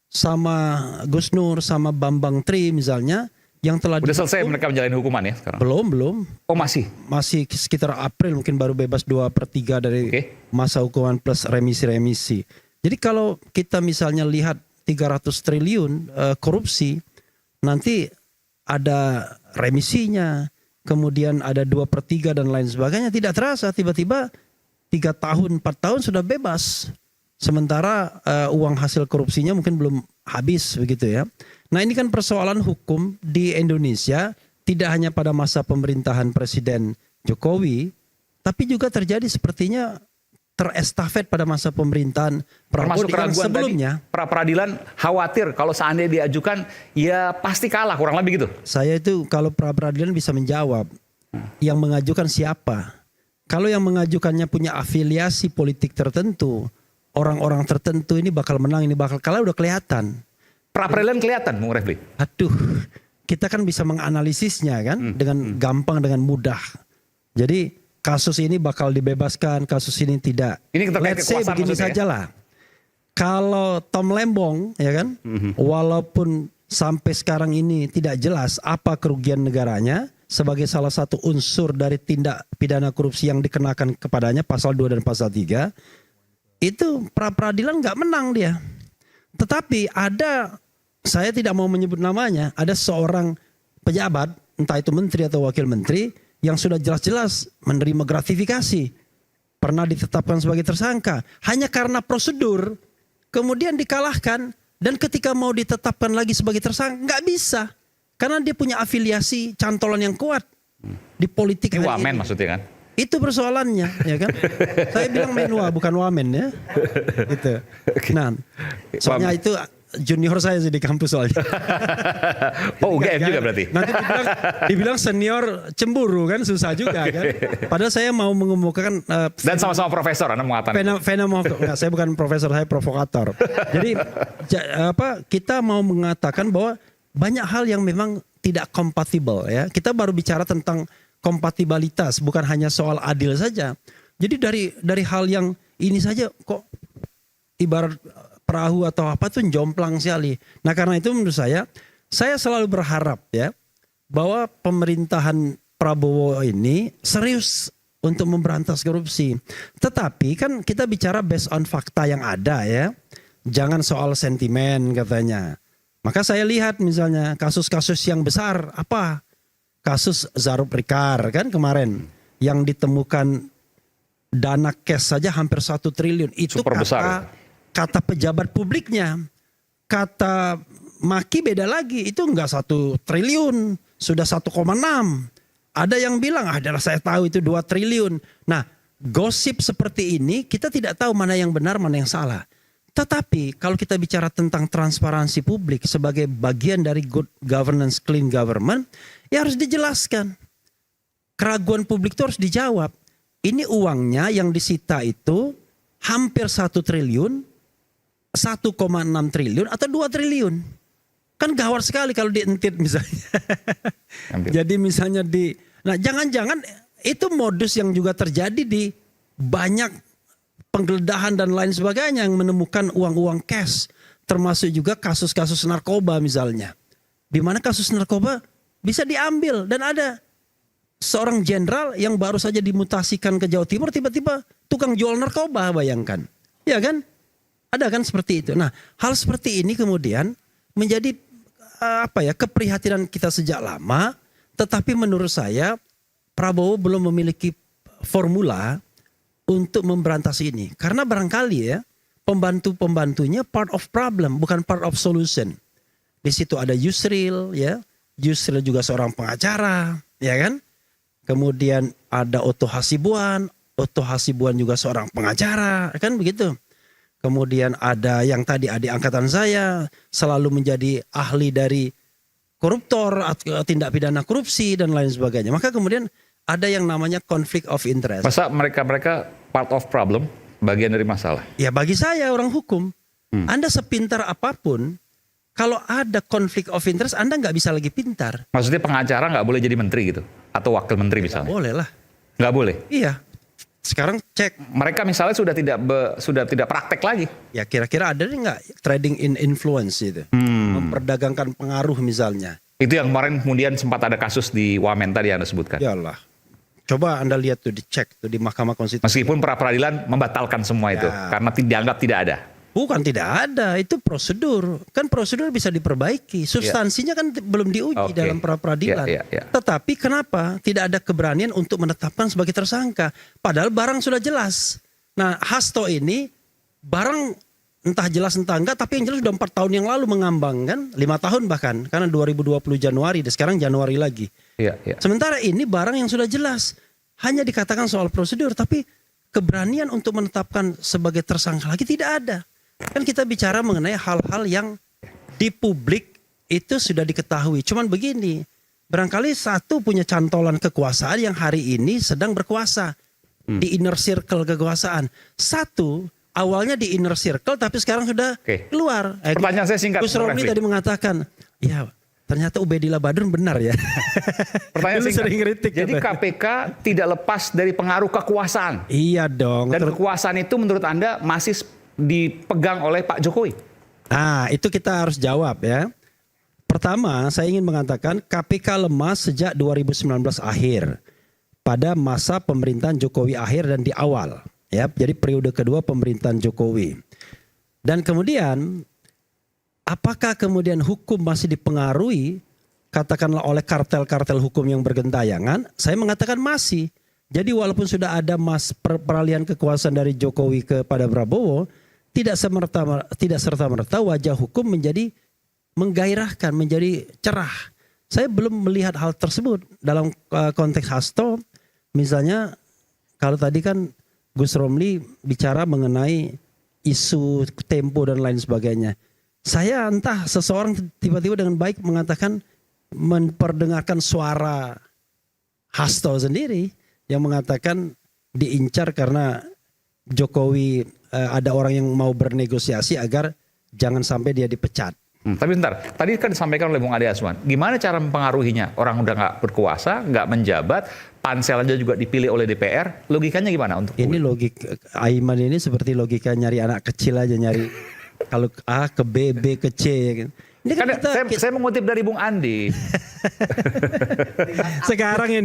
sama Gus Nur, sama Bambang Tri misalnya yang telah
udah selesai mereka menjalani hukuman ya sekarang?
Belum.
Oh masih?
Masih sekitar April mungkin baru bebas 2/3 dari masa hukuman plus remisi-remisi. Jadi kalau kita misalnya lihat 300 triliun korupsi, nanti ada remisinya, kemudian ada 2/3 dan lain sebagainya, tidak terasa tiba-tiba 3 tahun, 4 tahun sudah bebas. Sementara uang hasil korupsinya mungkin belum habis begitu ya. Nah ini kan persoalan hukum di Indonesia tidak hanya pada masa pemerintahan Presiden Jokowi, tapi juga terjadi sepertinya terestafet pada masa pemerintahan Prabowo yang sebelumnya.
Pra peradilan khawatir kalau seandainya diajukan ya pasti kalah, kurang lebih gitu.
Saya itu kalau pra peradilan bisa menjawab yang mengajukan siapa. Kalau yang mengajukannya punya afiliasi politik tertentu, orang-orang tertentu ini bakal menang, ini bakal kalah, udah kelihatan.
Pra-peradilan kelihatan, Bung Refli?
Aduh, kita kan bisa menganalisisnya kan dengan gampang, dengan mudah. Jadi kasus ini bakal dibebaskan, kasus ini tidak.
Ini terkait
Let's say begini saja lah. Kalau Tom Lembong, ya kan, walaupun sampai sekarang ini tidak jelas apa kerugian negaranya, sebagai salah satu unsur dari tindak pidana korupsi yang dikenakan kepadanya pasal 2 dan pasal 3, itu pra-peradilan nggak menang dia. Tetapi ada, saya tidak mau menyebut namanya, ada seorang pejabat, entah itu menteri atau wakil menteri, yang sudah jelas-jelas menerima gratifikasi, pernah ditetapkan sebagai tersangka, hanya karena prosedur, kemudian dikalahkan, dan ketika mau ditetapkan lagi sebagai tersangka, nggak bisa. Karena dia punya afiliasi cantolan yang kuat di politik.
Ini wamen maksudnya kan?
Itu persoalannya, ya kan? Saya bilang menua bukan wamen ya. Gitu. Nah, soalnya itu junior saya sih di kampus soalnya.
Oh UGM juga berarti.
Nanti dibilang senior cemburu kan, susah juga kan. Padahal saya mau mengemukakan
dan sama-sama profesor, Anda mengatakan.
Saya bukan profesor, saya provokator. Jadi kita mau mengatakan bahwa banyak hal yang memang tidak kompatibel ya. Kita baru bicara tentang kompatibilitas, bukan hanya soal adil saja. Jadi dari hal yang ini saja kok ibarat perahu atau apa tuh jomplang sekali. Nah karena itu menurut saya selalu berharap ya bahwa pemerintahan Prabowo ini serius untuk memberantas korupsi. Tetapi kan kita bicara based on fakta yang ada ya. Jangan soal sentimen katanya. Maka saya lihat misalnya kasus-kasus yang besar apa? Kasus Zarub Rikar kan kemarin yang ditemukan dana cash saja hampir 1 triliun. Itu
super besar.
Kata pejabat publiknya, kata Maki beda lagi, itu enggak 1 triliun, sudah 1,6. Ada yang bilang, adalah saya tahu itu 2 triliun. Nah, gosip seperti ini kita tidak tahu mana yang benar, mana yang salah. Tetapi kalau kita bicara tentang transparansi publik sebagai bagian dari good governance, clean government, ya harus dijelaskan. Keraguan publik itu harus dijawab. Ini uangnya yang disita itu hampir 1 triliun, 1,6 triliun atau 2 triliun. Kan gawat sekali kalau dientit misalnya. Jadi misalnya nah jangan-jangan itu modus yang juga terjadi di banyak penggeledahan dan lain sebagainya yang menemukan uang-uang cash. Termasuk juga kasus-kasus narkoba misalnya. Di mana kasus narkoba bisa diambil dan ada seorang jenderal yang baru saja dimutasikan ke Jawa Timur tiba-tiba tukang jual narkoba, bayangkan. Ya kan? Ada kan seperti itu. Nah, hal seperti ini kemudian menjadi keprihatinan kita sejak lama, tetapi menurut saya Prabowo belum memiliki formula untuk memberantas ini. Karena barangkali ya, pembantu-pembantunya part of problem, bukan part of solution. Di situ ada Yusril ya. Yusril juga seorang pengacara, ya kan? Kemudian ada Otto Hasibuan juga seorang pengacara, kan begitu. Kemudian ada yang tadi adik angkatan saya selalu menjadi ahli dari koruptor, tindak pidana korupsi dan lain sebagainya. Maka kemudian ada yang namanya conflict of interest.
Masa mereka part of problem, bagian dari masalah? Ya
bagi saya orang hukum, Anda sepintar apapun, kalau ada conflict of interest Anda nggak bisa lagi pintar.
Maksudnya pengacara nggak boleh jadi menteri gitu? Atau wakil menteri misalnya?
Boleh lah.
Nggak boleh?
Iya. Sekarang cek.
Mereka misalnya sudah tidak praktek lagi.
Ya kira-kira ada nggak trading in influence itu? Memperdagangkan pengaruh misalnya.
Itu yang kemarin kemudian sempat ada kasus di Wamen tadi yang Anda sebutkan.
Ya Allah. Coba Anda lihat tuh, dicek tuh di Mahkamah Konstitusi.
Meskipun pra-peradilan membatalkan semua itu. Karena dianggap tidak ada.
Bukan tidak ada, itu prosedur. Kan prosedur bisa diperbaiki. Substansinya kan belum diuji dalam pra-peradilan. Tetapi kenapa tidak ada keberanian untuk menetapkan sebagai tersangka? Padahal barang sudah jelas. Nah Hasto ini barang entah jelas entah enggak, tapi yang jelas sudah 4 tahun yang lalu mengambang kan. 5 tahun bahkan, karena 2020 Januari, dan sekarang Januari lagi. Sementara ini barang yang sudah jelas. Hanya dikatakan soal prosedur, tapi keberanian untuk menetapkan sebagai tersangka lagi tidak ada. Kan kita bicara mengenai hal-hal yang di publik itu sudah diketahui. Cuman begini, barangkali satu punya cantolan kekuasaan yang hari ini sedang berkuasa. Di inner circle kekuasaan. Satu, awalnya di inner circle tapi sekarang sudah keluar.
Pertanyaan saya singkat.
Gus Romli tadi mengatakan, ya ternyata Ubedillah Badrun benar ya.
Pertanyaan singkat.
Sering kritik.
Jadi KPK tidak lepas dari pengaruh kekuasaan.
Iya dong.
Dan kekuasaan itu menurut Anda masih dipegang oleh Pak Jokowi?
Nah, itu kita harus jawab ya. Pertama, saya ingin mengatakan KPK lemah sejak 2019 akhir. Pada masa pemerintahan Jokowi akhir dan di awal. Ya, jadi periode kedua pemerintahan Jokowi. Dan kemudian, apakah kemudian hukum masih dipengaruhi katakanlah oleh kartel-kartel hukum yang bergentayangan? Saya mengatakan masih. Jadi walaupun sudah ada peralihan kekuasaan dari Jokowi kepada Prabowo, tidak serta-merta wajah hukum menjadi menggairahkan, menjadi cerah. Saya belum melihat hal tersebut dalam konteks Hasto. Misalnya kalau tadi kan Gus Romli bicara mengenai isu Tempo dan lain sebagainya. Saya entah seseorang tiba-tiba dengan baik mengatakan, memperdengarkan suara Hasto sendiri yang mengatakan diincar karena Jokowi ada orang yang mau bernegosiasi agar jangan sampai dia dipecat.
Tapi bentar, tadi kan disampaikan oleh Bung Ade Asman, gimana cara mempengaruhinya? Orang udah nggak berkuasa, nggak menjabat, pansel aja juga dipilih oleh DPR, logikanya gimana untuk
ini logika Aiman ini seperti logika nyari anak kecil aja, nyari kalau A ke B, B ke C. Ini kan
saya mengutip dari Bung Andi.
Sekarang ini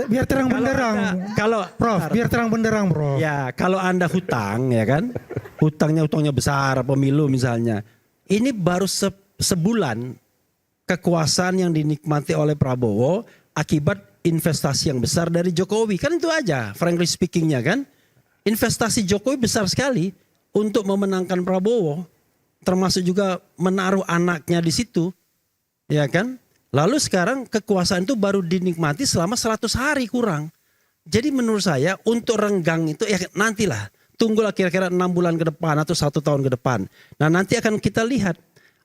biar terang benderang.
Kalau
Prof, biar terang benderang, Prof.
Ya, kalau Anda hutang ya kan, hutangnya besar, pemilu misalnya. Ini baru sebulan kekuasaan yang dinikmati oleh Prabowo akibat investasi yang besar dari Jokowi. Kan itu aja, frankly speakingnya kan. Investasi Jokowi besar sekali untuk memenangkan Prabowo. Termasuk juga menaruh anaknya di situ. Ya kan. Lalu sekarang kekuasaan itu baru dinikmati selama 100 hari kurang. Jadi menurut saya untuk renggang itu ya nantilah. Tunggulah kira-kira 6 bulan ke depan atau 1 tahun ke depan. Nah nanti akan kita lihat.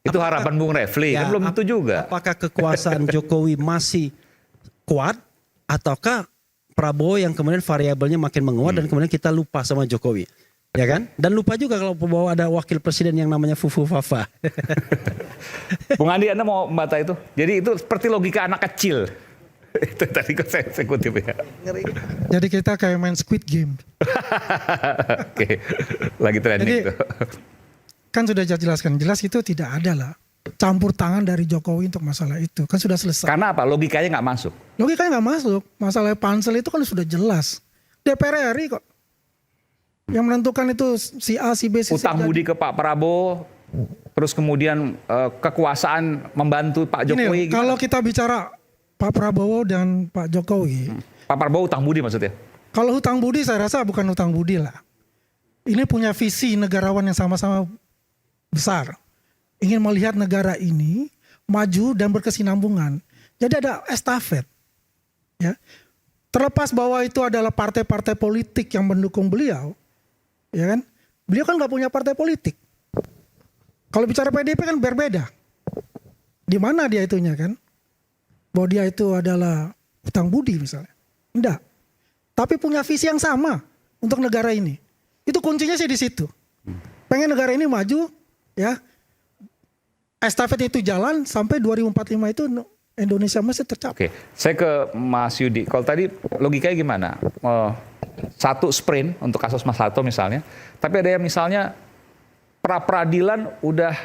Itu harapan Bung Refli, kan belum tentu juga.
Apakah kekuasaan Jokowi masih kuat ataukah Prabowo yang kemudian variabelnya makin menguat dan kemudian kita lupa sama Jokowi. Ya kan? Dan lupa juga kalau bahwa ada wakil presiden yang namanya Fufu Fafa.
Bung Andi, Anda mau membantah itu? Jadi itu seperti logika anak kecil. Itu tadi kok saya kutip ya.
Jadi kita kayak main Squid Game.
Oke, lagi trending itu.
Kan sudah jelaskan, jelas itu tidak ada lah campur tangan dari Jokowi untuk masalah itu. Kan sudah selesai.
Karena apa? Logikanya nggak masuk.
Logikanya nggak masuk. Masalah pansel itu kan sudah jelas. DPR RI kok. Yang menentukan itu si A, si B, si C.
Utang budi ke Pak Prabowo, terus kemudian kekuasaan membantu Pak Jokowi.
Ini, kalau kita bicara Pak Prabowo dan Pak Jokowi.
Pak Prabowo utang budi maksudnya?
Kalau hutang budi saya rasa bukan hutang budi lah. Ini punya visi negarawan yang sama-sama besar. Ingin melihat negara ini maju dan berkesinambungan. Jadi ada estafet. Ya. Terlepas bahwa itu adalah partai-partai politik yang mendukung beliau. Ya kan? Beliau kan gak punya partai politik. Kalau bicara PDIP kan berbeda. Di mana dia itunya kan? Bahwa dia itu adalah hutang budi misalnya. Enggak. Tapi punya visi yang sama untuk negara ini. Itu kuncinya sih di situ. Pengen negara ini maju, ya. Estafet itu jalan sampai 2045 itu Indonesia masih tercapai.
Oke, saya ke Mas Yudi. Kalau tadi logikanya gimana? Satu sprint untuk kasus Mas Hasto misalnya. Tapi ada yang misalnya pra-peradilan udah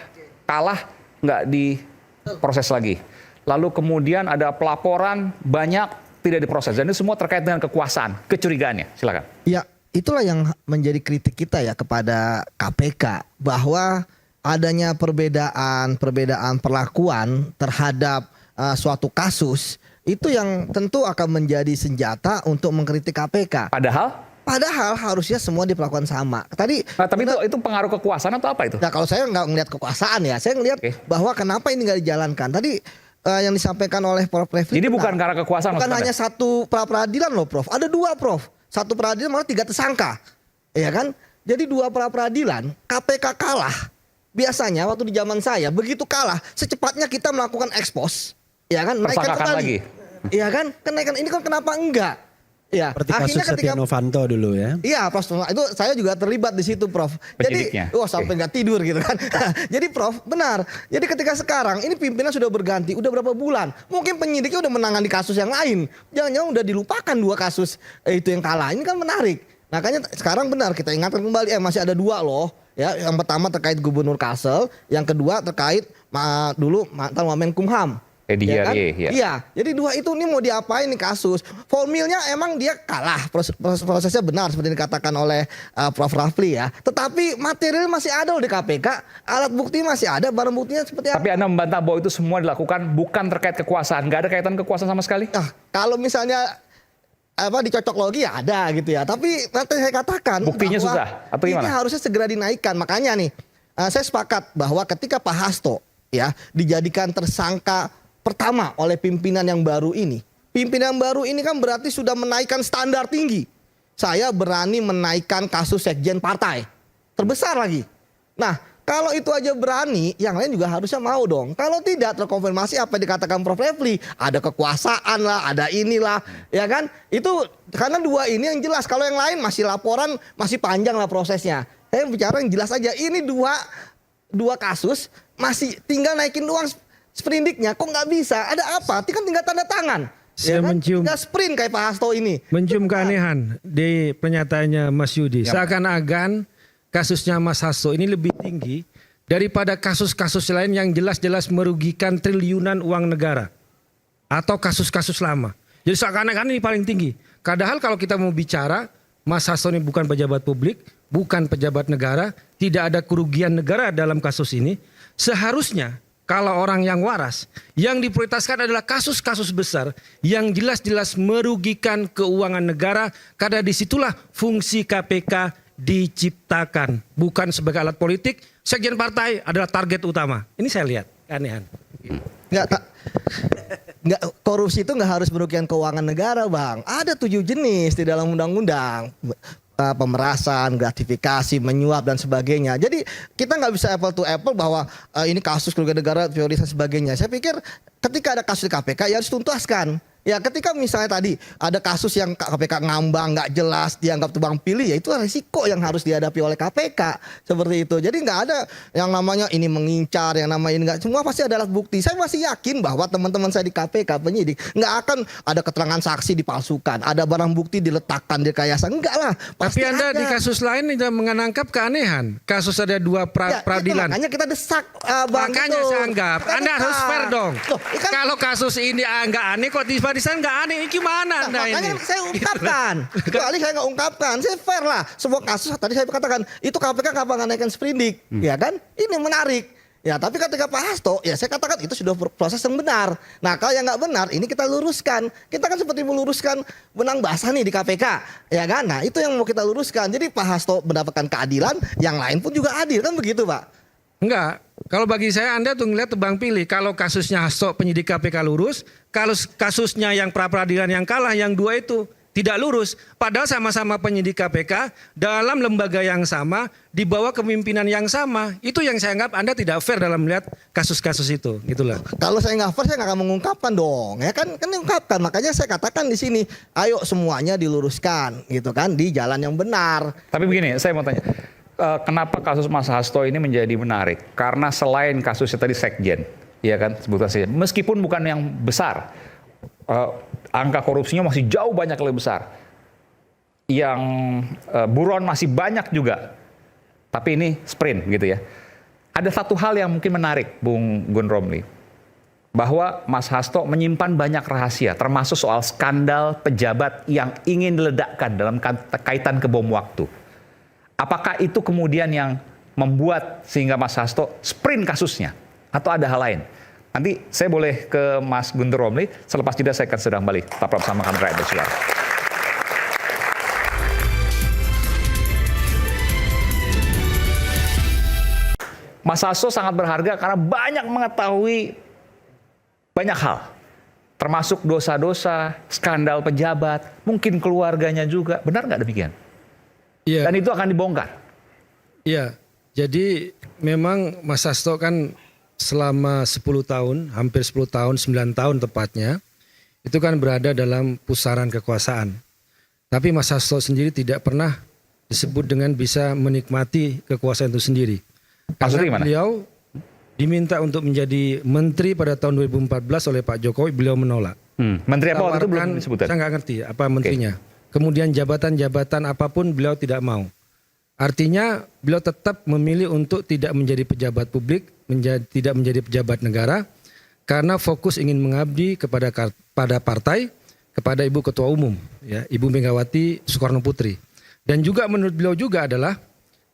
kalah, nggak diproses lagi. Lalu kemudian ada pelaporan banyak tidak diproses. Dan itu semua terkait dengan kekuasaan, kecurigaannya. Silakan.
Ya, itulah yang menjadi kritik kita ya kepada KPK. Bahwa adanya perbedaan perlakuan terhadap suatu kasus. Itu yang tentu akan menjadi senjata untuk mengkritik KPK. Padahal harusnya semua diperlakukan sama. Tapi
itu pengaruh kekuasaan atau apa itu?
Nah kalau saya nggak ngelihat kekuasaan ya. Saya ngelihat bahwa kenapa ini nggak dijalankan. Tadi yang disampaikan oleh Prof. Refli.
Ini bukan karena kekuasaan.
Bukan hanya satu pra-peradilan loh Prof. Ada 2 Prof. Satu peradilan malah 3 tersangka. Ya kan? Jadi 2 pra-peradilan KPK kalah. Biasanya waktu di zaman saya begitu kalah secepatnya kita melakukan ekspos. Ya kan? Naikkan kembali. Iya kan? Kenaikan ini kan kenapa enggak? Ya,
seperti kasus Setia Novanto dulu ya.
Iya, Prof. Itu saya juga terlibat di situ, Prof. Jadi, sampai nggak tidur gitu kan. Jadi, Prof, benar. Jadi ketika sekarang ini pimpinan sudah berganti, udah berapa bulan? Mungkin penyidiknya udah menangani kasus yang lain. Jangan-jangan udah dilupakan 2 kasus itu yang kalah. Ini kan menarik. Makanya sekarang benar kita ingatkan kembali, masih ada 2 loh. Ya, yang pertama terkait Gubernur Kalsel, yang kedua terkait dulu mantan Wamenkumham.
Ya kan?
Iya, jadi 2 itu nih mau diapain nih kasus? Formilnya emang dia kalah, prosesnya benar seperti dikatakan oleh Prof. Rafli ya. Tetapi material masih ada loh di KPK, alat bukti masih ada, barang buktinya seperti apa?
Tapi Anda membantah bahwa itu semua dilakukan bukan terkait kekuasaan, nggak ada kaitan kekuasaan sama sekali?
Nah, kalau misalnya dicocok logi ya ada gitu ya. Tapi nanti saya katakan
buktinya susah atau gimana?
Ini harusnya segera dinaikkan. Makanya nih, saya sepakat bahwa ketika Pak Hasto ya dijadikan tersangka pertama oleh pimpinan yang baru ini. Pimpinan baru ini kan berarti sudah menaikkan standar tinggi. Saya berani menaikkan kasus sekjen partai. Terbesar lagi. Nah, Kalau itu aja berani, yang lain juga harusnya mau dong. Kalau tidak terkonfirmasi apa yang dikatakan Prof. Refli, ada kekuasaan lah, ada inilah, ya kan? Itu karena dua ini yang jelas. Kalau yang lain masih laporan, masih panjang lah prosesnya. Saya bicara yang jelas aja. Ini dua kasus masih tinggal naikin doang sprindiknya. Kok nggak bisa? Ada apa? Kan tinggal tanda tangan.
Saya mencium
tinggal sprint kayak Pak Hasto ini.
Mencium keanehan di pernyataannya Mas Yudi. Seakan-akan kasusnya Mas Hasto ini lebih tinggi daripada kasus-kasus lain yang jelas-jelas merugikan triliunan uang negara atau kasus-kasus lama. Jadi seakan-akan ini paling tinggi. Padahal kalau kita mau bicara, Mas Hasto ini bukan pejabat publik, bukan pejabat negara, tidak ada kerugian negara dalam kasus ini. Seharusnya kalau orang yang waras, yang diprioritaskan adalah kasus-kasus besar yang jelas-jelas merugikan keuangan negara, karena disitulah fungsi KPK diciptakan, bukan sebagai alat politik. Sekjen partai adalah target utama. Ini saya lihat keanehan.
Nggak, korupsi itu nggak harus merugikan keuangan negara, Bang. Ada 7 jenis di dalam undang-undang. Pemerasan, gratifikasi, menyuap dan sebagainya. Jadi kita nggak bisa apple to apple bahwa ini kasus kerugian negara prioritas sebagainya. Saya pikir ketika ada kasus di KPK ya harus tuntaskan. Ya ketika misalnya tadi ada kasus yang KPK ngambang, nggak jelas, dianggap tebang pilih, ya itu risiko yang harus dihadapi oleh KPK seperti itu. Jadi nggak ada yang namanya ini mengincar, yang namanya ini nggak, semua pasti ada alat bukti. Saya masih yakin bahwa teman-teman saya di KPK penyidik nggak akan ada keterangan saksi dipalsukan, ada barang bukti diletakkan di rekayasa, enggak lah. Pasti
tapi Anda
ada.
di kasus lain tidak menangkap keanehan. Kasus ada 2 peradilan.
Makanya kita desak, Bang.
Makanya
gitu.
saya anggap
Kita
Anda harus
desak.
fair dong.
Loh, kan,
kalau kasus ini nggak aneh, kok di sana nggak aneh, ini gimana Anda
makanya
ini?
saya ungkapkan. Kecuali saya nggak ungkapkan, saya fair lah. Semua kasus tadi saya katakan itu KPK kapan naikkan sprindik, ya kan? Ini menarik. Ya, tapi ketika Pak Hasto, ya saya katakan itu sudah proses yang benar. Nah, kalau yang nggak benar, ini kita luruskan. Kita kan seperti meluruskan benang basah nih di KPK, ya kan? Nah, itu yang mau kita luruskan. Jadi Pak Hasto mendapatkan keadilan, yang lain pun juga adil, kan begitu, Pak?
Enggak. Kalau bagi saya Anda tuh ngeliat tebang pilih. Kalau kasusnya Hasto penyidik KPK lurus, kalau kasusnya yang pra-peradilan yang kalah, yang 2 itu tidak lurus. Padahal sama-sama penyidik KPK dalam lembaga yang sama, di bawah kepemimpinan yang sama. Itu yang saya anggap Anda tidak fair dalam melihat kasus-kasus itu. Gitulah.
Kalau saya nggak fair, saya nggak akan mengungkapkan dong. Ya kan diungkapkan. Makanya saya katakan di sini, ayo semuanya diluruskan, gitu kan, di jalan yang benar.
Tapi begini, saya mau tanya. Kenapa kasus Mas Hasto ini menjadi menarik? Karena selain kasusnya tadi sekjen, ya kan, sebutan saja. Meskipun bukan yang besar, angka korupsinya masih jauh banyak lebih besar. Yang buron masih banyak juga. Tapi ini sprint gitu ya. Ada satu hal yang mungkin menarik, Bung Gun Romli, bahwa Mas Hasto menyimpan banyak rahasia, termasuk soal skandal pejabat yang ingin diledakkan dalam kaitan kebom waktu. Apakah itu kemudian yang membuat sehingga Mas Hasto sprint kasusnya? Atau ada hal lain? Nanti saya boleh ke Mas Guntur Romli, selepas jeda saya akan sedang balik. Tetap bersama kami Rakyat Bersuara. Mas Hasto sangat berharga karena banyak mengetahui banyak hal. Termasuk dosa-dosa, skandal pejabat, mungkin keluarganya juga. Benar nggak demikian?
Iya.
Dan itu akan dibongkar.
Iya, jadi memang Mas Hasto kan selama 10 tahun, hampir 10 tahun, 9 tahun tepatnya, itu kan berada dalam pusaran kekuasaan. Tapi Mas Hasto sendiri tidak pernah disebut dengan bisa menikmati kekuasaan itu sendiri. Karena beliau diminta untuk menjadi menteri pada tahun 2014 oleh Pak Jokowi, beliau menolak.
Menteri apa waktu itu belum disebutkan?
Saya nggak ngerti apa menterinya. Kemudian jabatan-jabatan apapun beliau tidak mau. Artinya beliau tetap memilih untuk tidak menjadi pejabat publik, tidak menjadi pejabat negara, karena fokus ingin mengabdi kepada partai, kepada Ibu Ketua Umum, ya, Ibu Megawati Soekarno Putri. Dan juga menurut beliau juga adalah,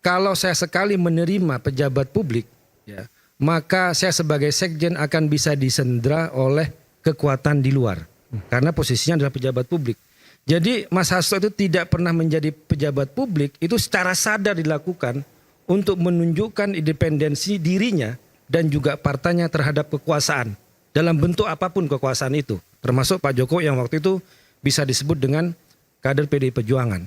kalau saya sekali menerima pejabat publik, ya, maka saya sebagai sekjen akan bisa disandera oleh kekuatan di luar. Karena posisinya adalah pejabat publik. Jadi Mas Hasto itu tidak pernah menjadi pejabat publik, itu secara sadar dilakukan untuk menunjukkan independensi dirinya dan juga partainya terhadap kekuasaan. Dalam bentuk apapun kekuasaan itu. Termasuk Pak Jokowi yang waktu itu bisa disebut dengan kader PDI Perjuangan.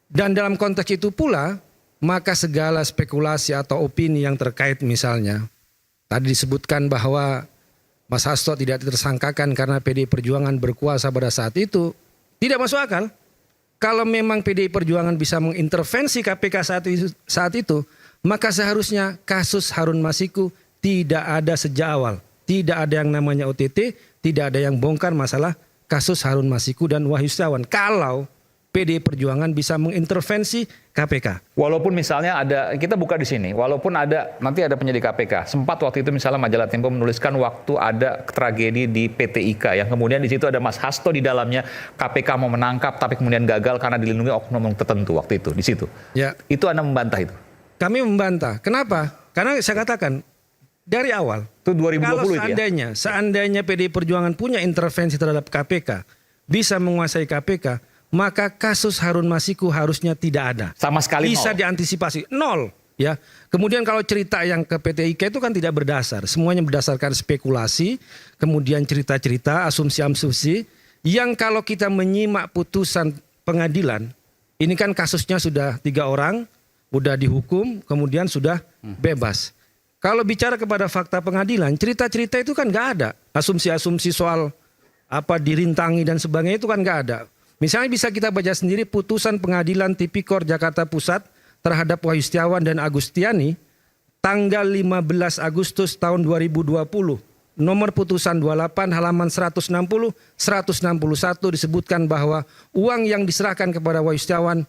Dan dalam konteks itu pula, maka segala spekulasi atau opini yang terkait misalnya, tadi disebutkan bahwa Mas Hasto tidak tersangkakan karena PDI Perjuangan berkuasa pada saat itu, tidak masuk akal. Kalau memang PDI Perjuangan bisa mengintervensi KPK saat itu, maka seharusnya kasus Harun Masiku tidak ada sejak awal. Tidak ada yang namanya OTT, tidak ada yang bongkar masalah kasus Harun Masiku dan Wahyu Setiawan. Kalau PDI Perjuangan bisa mengintervensi KPK.
Walaupun misalnya ada, kita buka di sini, walaupun ada nanti ada penyidik KPK. Sempat waktu itu misalnya majalah Tempo menuliskan waktu ada tragedi di PT IKA yang kemudian di situ ada Mas Hasto di dalamnya, KPK mau menangkap tapi kemudian gagal karena dilindungi oknum tertentu waktu itu di situ.
Ya.
Itu Anda membantah itu?
Kami membantah. Kenapa? Karena saya katakan dari awal.
Itu 2020
kalau
seandainya,
seandainya PDI Perjuangan punya intervensi terhadap KPK, bisa menguasai KPK, maka kasus Harun Masiku harusnya tidak ada.
Sama sekali
bisa
nol.
Diantisipasi. Nol. Ya. Kemudian kalau cerita yang ke PT IKA itu kan tidak berdasar. Semuanya berdasarkan spekulasi, kemudian cerita-cerita, asumsi-asumsi, yang kalau kita menyimak putusan pengadilan, ini kan kasusnya sudah 3 orang, udah dihukum, kemudian sudah bebas. Kalau bicara kepada fakta pengadilan, cerita-cerita itu kan nggak ada. Asumsi-asumsi soal apa dirintangi dan sebagainya itu kan nggak ada. Misalnya bisa kita baca sendiri putusan pengadilan Tipikor Jakarta Pusat terhadap Wahyu Setiawan dan Agustiani tanggal 15 Agustus tahun 2020. Nomor putusan 28 halaman 160, 161 disebutkan bahwa uang yang diserahkan kepada Wahyu Setiawan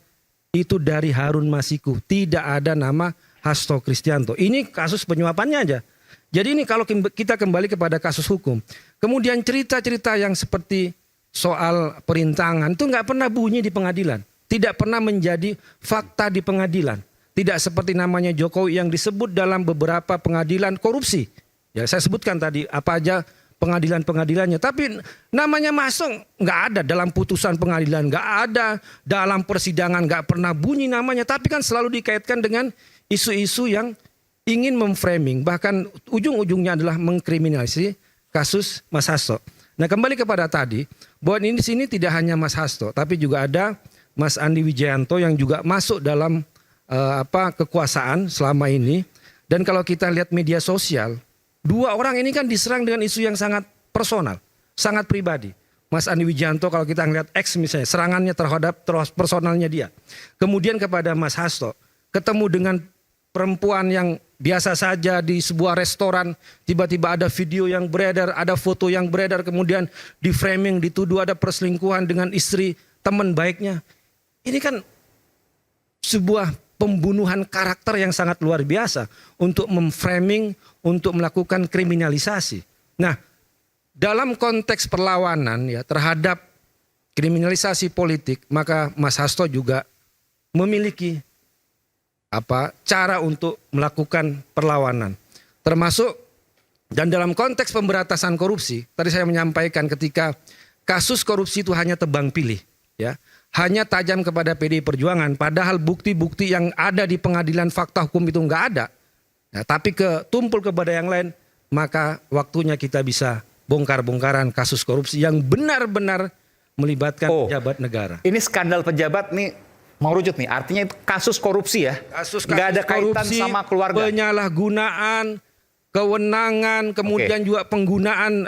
itu dari Harun Masiku. Tidak ada nama Hasto Kristianto. Ini kasus penyuapannya aja. Jadi ini kalau kita kembali kepada kasus hukum. Kemudian cerita-cerita yang seperti soal perintangan itu nggak pernah bunyi di pengadilan. Tidak pernah menjadi fakta di pengadilan. Tidak seperti namanya Jokowi yang disebut dalam beberapa pengadilan korupsi. Ya saya sebutkan tadi apa aja pengadilan-pengadilannya. Tapi namanya masuk nggak ada dalam putusan pengadilan. Nggak ada dalam persidangan. Nggak pernah bunyi namanya. Tapi kan selalu dikaitkan dengan isu-isu yang ingin memframing. Bahkan ujung-ujungnya adalah mengkriminalisasi kasus Mas Hasto. Nah kembali kepada tadi, bahwa ini di sini tidak hanya Mas Hasto, tapi juga ada Mas Andi Wijayanto yang juga masuk dalam kekuasaan selama ini. Dan kalau kita lihat media sosial, 2 orang ini kan diserang dengan isu yang sangat personal, sangat pribadi. Mas Andi Wijayanto kalau kita lihat X misalnya, serangannya terhadap personalnya dia. Kemudian kepada Mas Hasto, ketemu dengan perempuan yang biasa saja di sebuah restoran, tiba-tiba ada video yang beredar, ada foto yang beredar, kemudian di framing, dituduh ada perselingkuhan dengan istri teman baiknya. Ini kan sebuah pembunuhan karakter yang sangat luar biasa untuk memframing, untuk melakukan kriminalisasi. Nah, dalam konteks perlawanan ya terhadap kriminalisasi politik, maka Mas Hasto juga memiliki cara untuk melakukan perlawanan. Termasuk dan dalam konteks pemberantasan korupsi, tadi saya menyampaikan ketika kasus korupsi itu hanya tebang pilih, ya, hanya tajam kepada PDI Perjuangan, padahal bukti-bukti yang ada di pengadilan fakta hukum itu nggak ada. Ya, tapi tumpul kepada yang lain, maka waktunya kita bisa bongkar-bongkaran kasus korupsi yang benar-benar melibatkan pejabat negara.
Ini skandal pejabat nih. Mau rujuk nih, artinya itu kasus korupsi ya? Nggak ada kaitan
korupsi,
sama keluarga?
Penyalahgunaan, kewenangan, kemudian juga penggunaan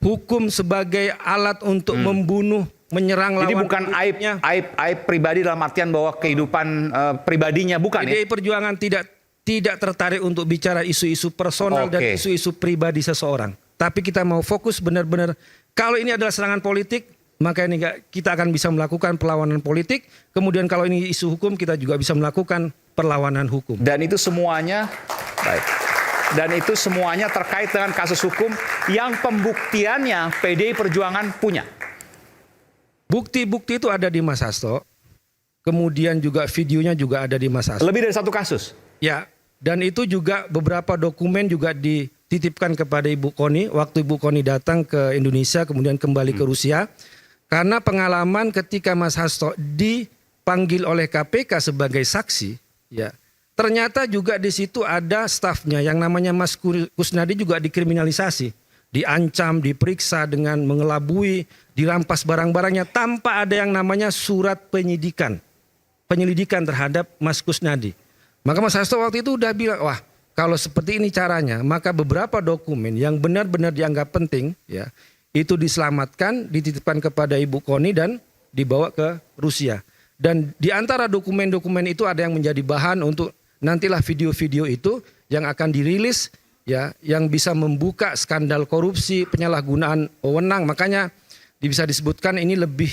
hukum sebagai alat untuk membunuh, menyerang lawan.
Jadi bukan aib pribadi dalam artian bahwa kehidupan pribadinya, bukan ya?
PDI Perjuangan tidak tertarik untuk bicara isu-isu personal dan isu-isu pribadi seseorang. Tapi kita mau fokus benar-benar, kalau ini adalah serangan politik, maka ini kita akan bisa melakukan perlawanan politik. Kemudian kalau ini isu hukum, kita juga bisa melakukan perlawanan hukum.
Dan itu semuanya baik. Dan itu semuanya terkait dengan kasus hukum yang pembuktiannya PDI Perjuangan punya.
Bukti-bukti itu ada di Mas Hasto. Kemudian juga videonya juga ada di Mas Hasto.
Lebih dari 1 kasus?
Ya. Dan itu juga beberapa dokumen juga dititipkan kepada Ibu Koni. Waktu Ibu Koni datang ke Indonesia, kemudian kembali ke Rusia. Karena pengalaman ketika Mas Hasto dipanggil oleh KPK sebagai saksi, ya ternyata juga di situ ada stafnya yang namanya Mas Kusnadi juga dikriminalisasi, diancam, diperiksa dengan mengelabui, dirampas barang-barangnya tanpa ada yang namanya surat penyidikan. penyelidikan terhadap Mas Kusnadi. Maka Mas Hasto waktu itu udah bilang, wah kalau seperti ini caranya, maka beberapa dokumen yang benar-benar dianggap penting ya itu diselamatkan, dititipkan kepada Ibu Koni dan dibawa ke Rusia. Dan di antara dokumen-dokumen itu ada yang menjadi bahan untuk nantilah video-video itu yang akan dirilis ya, yang bisa membuka skandal korupsi, penyalahgunaan wewenang. Makanya bisa disebutkan ini lebih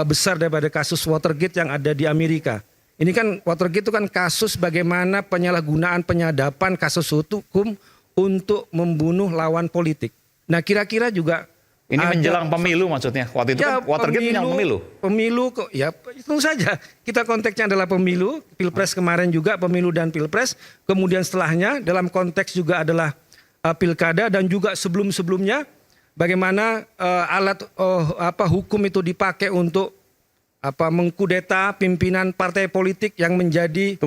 besar daripada kasus Watergate yang ada di Amerika. Ini kan Watergate itu kan kasus bagaimana penyalahgunaan penyadapan kasus hukum untuk membunuh lawan politik. Nah kira-kira juga
ini menjelang pemilu maksudnya. Waktu itu ya, kan Watergate menjelang pemilu. Pemilu kok ya itu saja. Kita konteksnya adalah pemilu, Pilpres kemarin juga pemilu dan Pilpres. Kemudian setelahnya dalam konteks juga adalah pilkada dan juga sebelum-sebelumnya bagaimana alat hukum itu dipakai untuk mengkudeta pimpinan partai politik yang menjadi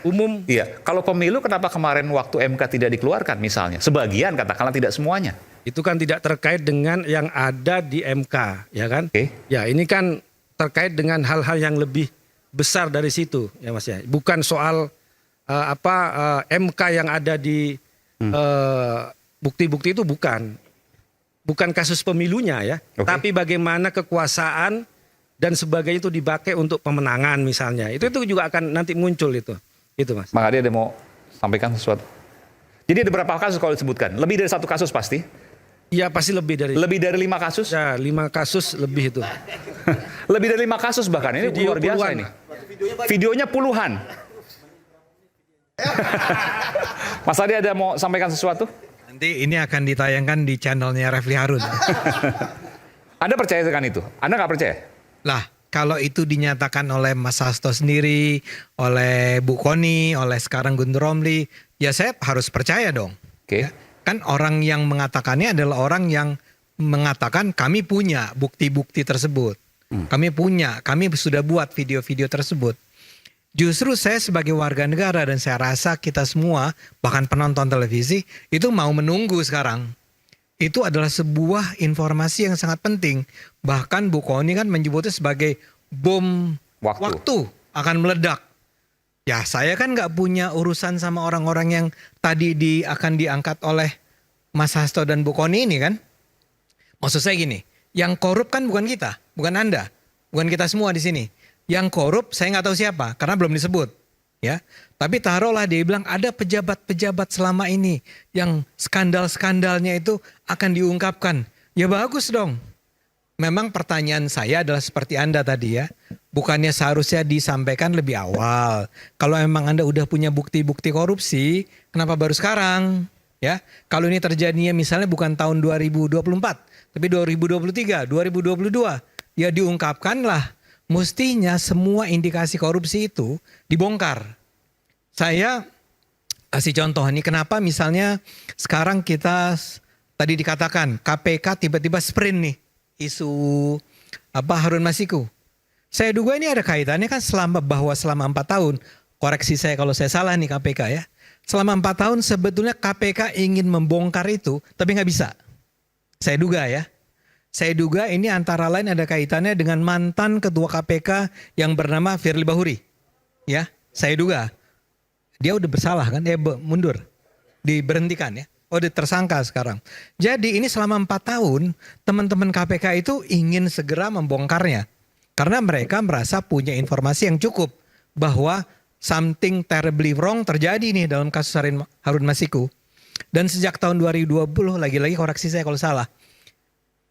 umum. Iya, kalau pemilu kenapa kemarin waktu MK tidak dikeluarkan misalnya? Sebagian katakanlah, tidak semuanya.
Itu kan tidak terkait dengan yang ada di MK, ya kan? Ya, ini kan terkait dengan hal-hal yang lebih besar dari situ, ya Mas ya. Bukan soal MK yang ada di bukti-bukti itu bukan kasus pemilunya ya, tapi bagaimana kekuasaan dan sebagainya itu dipakai untuk pemenangan misalnya. Itu juga akan nanti muncul itu Mas.
Bang Ade ada mau sampaikan sesuatu? Jadi ada berapa kasus kalau disebutkan? Lebih dari satu kasus pasti?
Iya pasti lebih dari
5 kasus?
Ya 5 kasus lebih itu.
Lebih dari 5 kasus bahkan, ini luar biasa puluhan. Ini. Videonya puluhan. Mas Ade ada mau sampaikan sesuatu?
Nanti ini akan ditayangkan di channelnya Refli Harun.
Anda percaya dengan itu? Anda nggak percaya?
Lah, kalau itu dinyatakan oleh Mas Hasto sendiri, oleh Bu Koni, oleh sekarang Guntur Romli, ya saya harus percaya dong. Ya, kan orang yang mengatakannya adalah orang yang mengatakan kami punya bukti-bukti tersebut. Kami sudah buat video-video tersebut. Justru saya sebagai warga negara dan saya rasa kita semua, bahkan penonton televisi, itu mau menunggu sekarang. Itu adalah sebuah informasi yang sangat penting. Bahkan Bu Koni kan menyebutnya sebagai bom waktu akan meledak. Ya saya kan nggak punya urusan sama orang-orang yang tadi akan diangkat oleh Mas Hasto dan Bu Koni ini kan. Maksud saya gini, yang korup kan bukan kita, bukan Anda, bukan kita semua di sini. Yang korup saya nggak tahu siapa karena belum disebut. Ya, tapi taruhlah dia bilang ada pejabat-pejabat selama ini yang skandal-skandalnya itu akan diungkapkan. Ya bagus dong. Memang pertanyaan saya adalah seperti Anda tadi ya. Bukannya seharusnya disampaikan lebih awal. Kalau memang Anda udah punya bukti-bukti korupsi, kenapa baru sekarang? Ya, kalau ini terjadinya misalnya bukan tahun 2024, tapi 2023, 2022, ya diungkapkanlah. Mestinya semua indikasi korupsi itu dibongkar. Saya kasih contoh nih, kenapa misalnya sekarang kita tadi dikatakan KPK tiba-tiba sprint nih isu Harun Masiku. Saya duga ini ada kaitannya kan selama 4 tahun, koreksi saya kalau saya salah nih KPK ya. Selama 4 tahun sebetulnya KPK ingin membongkar itu tapi nggak bisa. Saya duga ya. Saya duga ini antara lain ada kaitannya dengan mantan ketua KPK yang bernama Firly Bahuri. Ya, saya duga. Dia udah bersalah kan, mundur. Diberhentikan ya. Oh, dia tersangka sekarang. Jadi ini selama 4 tahun, teman-teman KPK itu ingin segera membongkarnya. Karena mereka merasa punya informasi yang cukup. Bahwa something terribly wrong terjadi nih dalam kasus Harun Masiku. Dan sejak tahun 2020, lagi-lagi koreksi saya kalau salah.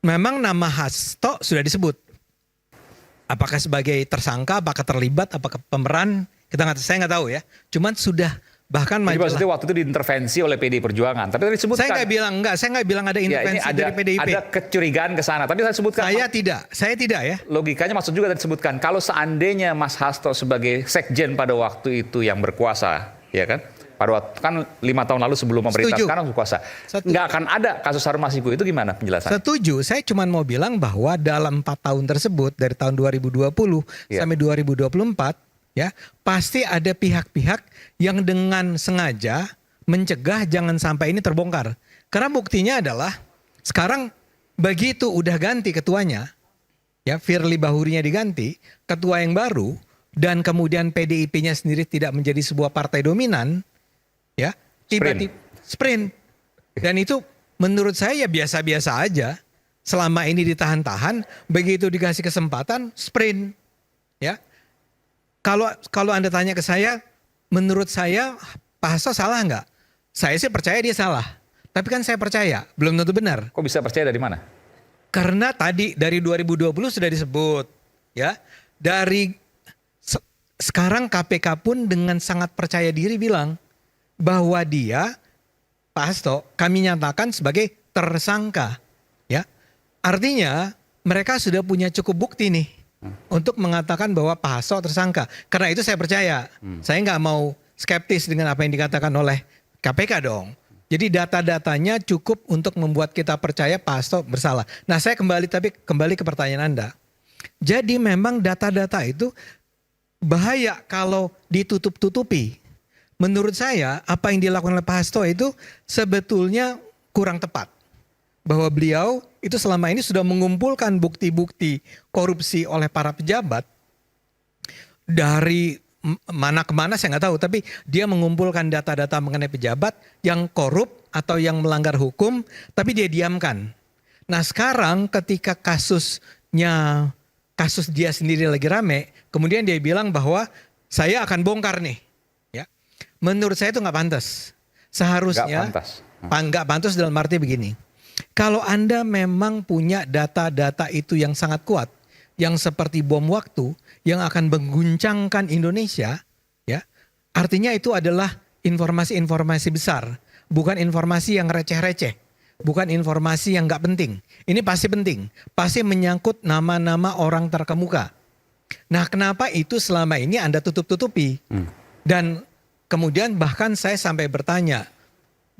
Memang nama Hasto sudah disebut. Apakah sebagai tersangka, apakah terlibat, apakah pemeran, saya nggak tahu ya. Cuman sudah bahkan
jadi maksudnya waktu itu diintervensi oleh PDI Perjuangan. Tapi tadi disebutkan.
Saya nggak bilang ada intervensi dari PDIP.
Ada kecurigaan ke sana. Tapi saya sebutkan.
Saya tidak ya.
Logikanya maksud juga tadi disebutkan. Kalau seandainya Mas Hasto sebagai sekjen pada waktu itu yang berkuasa, ya kan? Pada waktu kan 5 tahun lalu sebelum pemerintah sekarang berkuasa, nggak akan ada kasus Harun Masiku, itu gimana penjelasannya?
Setuju, saya cuma mau bilang bahwa dalam 4 tahun tersebut dari tahun 2020 sampai 2024 ya pasti ada pihak-pihak yang dengan sengaja mencegah jangan sampai ini terbongkar. Karena buktinya adalah sekarang begitu udah ganti ketuanya, ya Firly Bahurinya diganti, ketua yang baru, dan kemudian PDIP-nya sendiri tidak menjadi sebuah partai dominan, ya tiba-tiba sprint. Dan itu menurut saya ya biasa-biasa aja. Selama ini ditahan-tahan, begitu dikasih kesempatan sprint, ya. Kalau Anda tanya ke saya, menurut saya Pak Hasto salah nggak? Saya sih percaya dia salah. Tapi kan saya percaya, belum tentu benar.
Kok bisa percaya dari mana?
Karena tadi dari 2020 sudah disebut, ya. Dari sekarang KPK pun dengan sangat percaya diri bilang bahwa dia, Pak Hasto, kami nyatakan sebagai tersangka, ya. Artinya mereka sudah punya cukup bukti nih untuk mengatakan bahwa Pak Hasto tersangka. Karena itu saya percaya. Saya nggak mau skeptis dengan apa yang dikatakan oleh KPK dong. Jadi data-datanya cukup untuk membuat kita percaya Pak Hasto bersalah. Nah, saya kembali ke pertanyaan Anda. Jadi memang data-data itu bahaya kalau ditutup-tutupi. Menurut saya apa yang dilakukan oleh Pak Hasto itu sebetulnya kurang tepat. Bahwa beliau itu selama ini sudah mengumpulkan bukti-bukti korupsi oleh para pejabat dari mana ke mana saya nggak tahu, tapi dia mengumpulkan data-data mengenai pejabat yang korup atau yang melanggar hukum, tapi dia diamkan. Nah sekarang ketika kasus dia sendiri lagi rame, kemudian dia bilang bahwa saya akan bongkar nih, ya. Menurut saya itu nggak pantas. Seharusnya nggak pantas dalam arti begini. Kalau Anda memang punya data-data itu yang sangat kuat, yang seperti bom waktu, yang akan mengguncangkan Indonesia, ya, artinya itu adalah informasi-informasi besar, bukan informasi yang receh-receh, bukan informasi yang nggak penting. Ini pasti penting, pasti menyangkut nama-nama orang terkemuka. Nah, kenapa itu selama ini Anda tutup-tutupi? Dan kemudian bahkan saya sampai bertanya,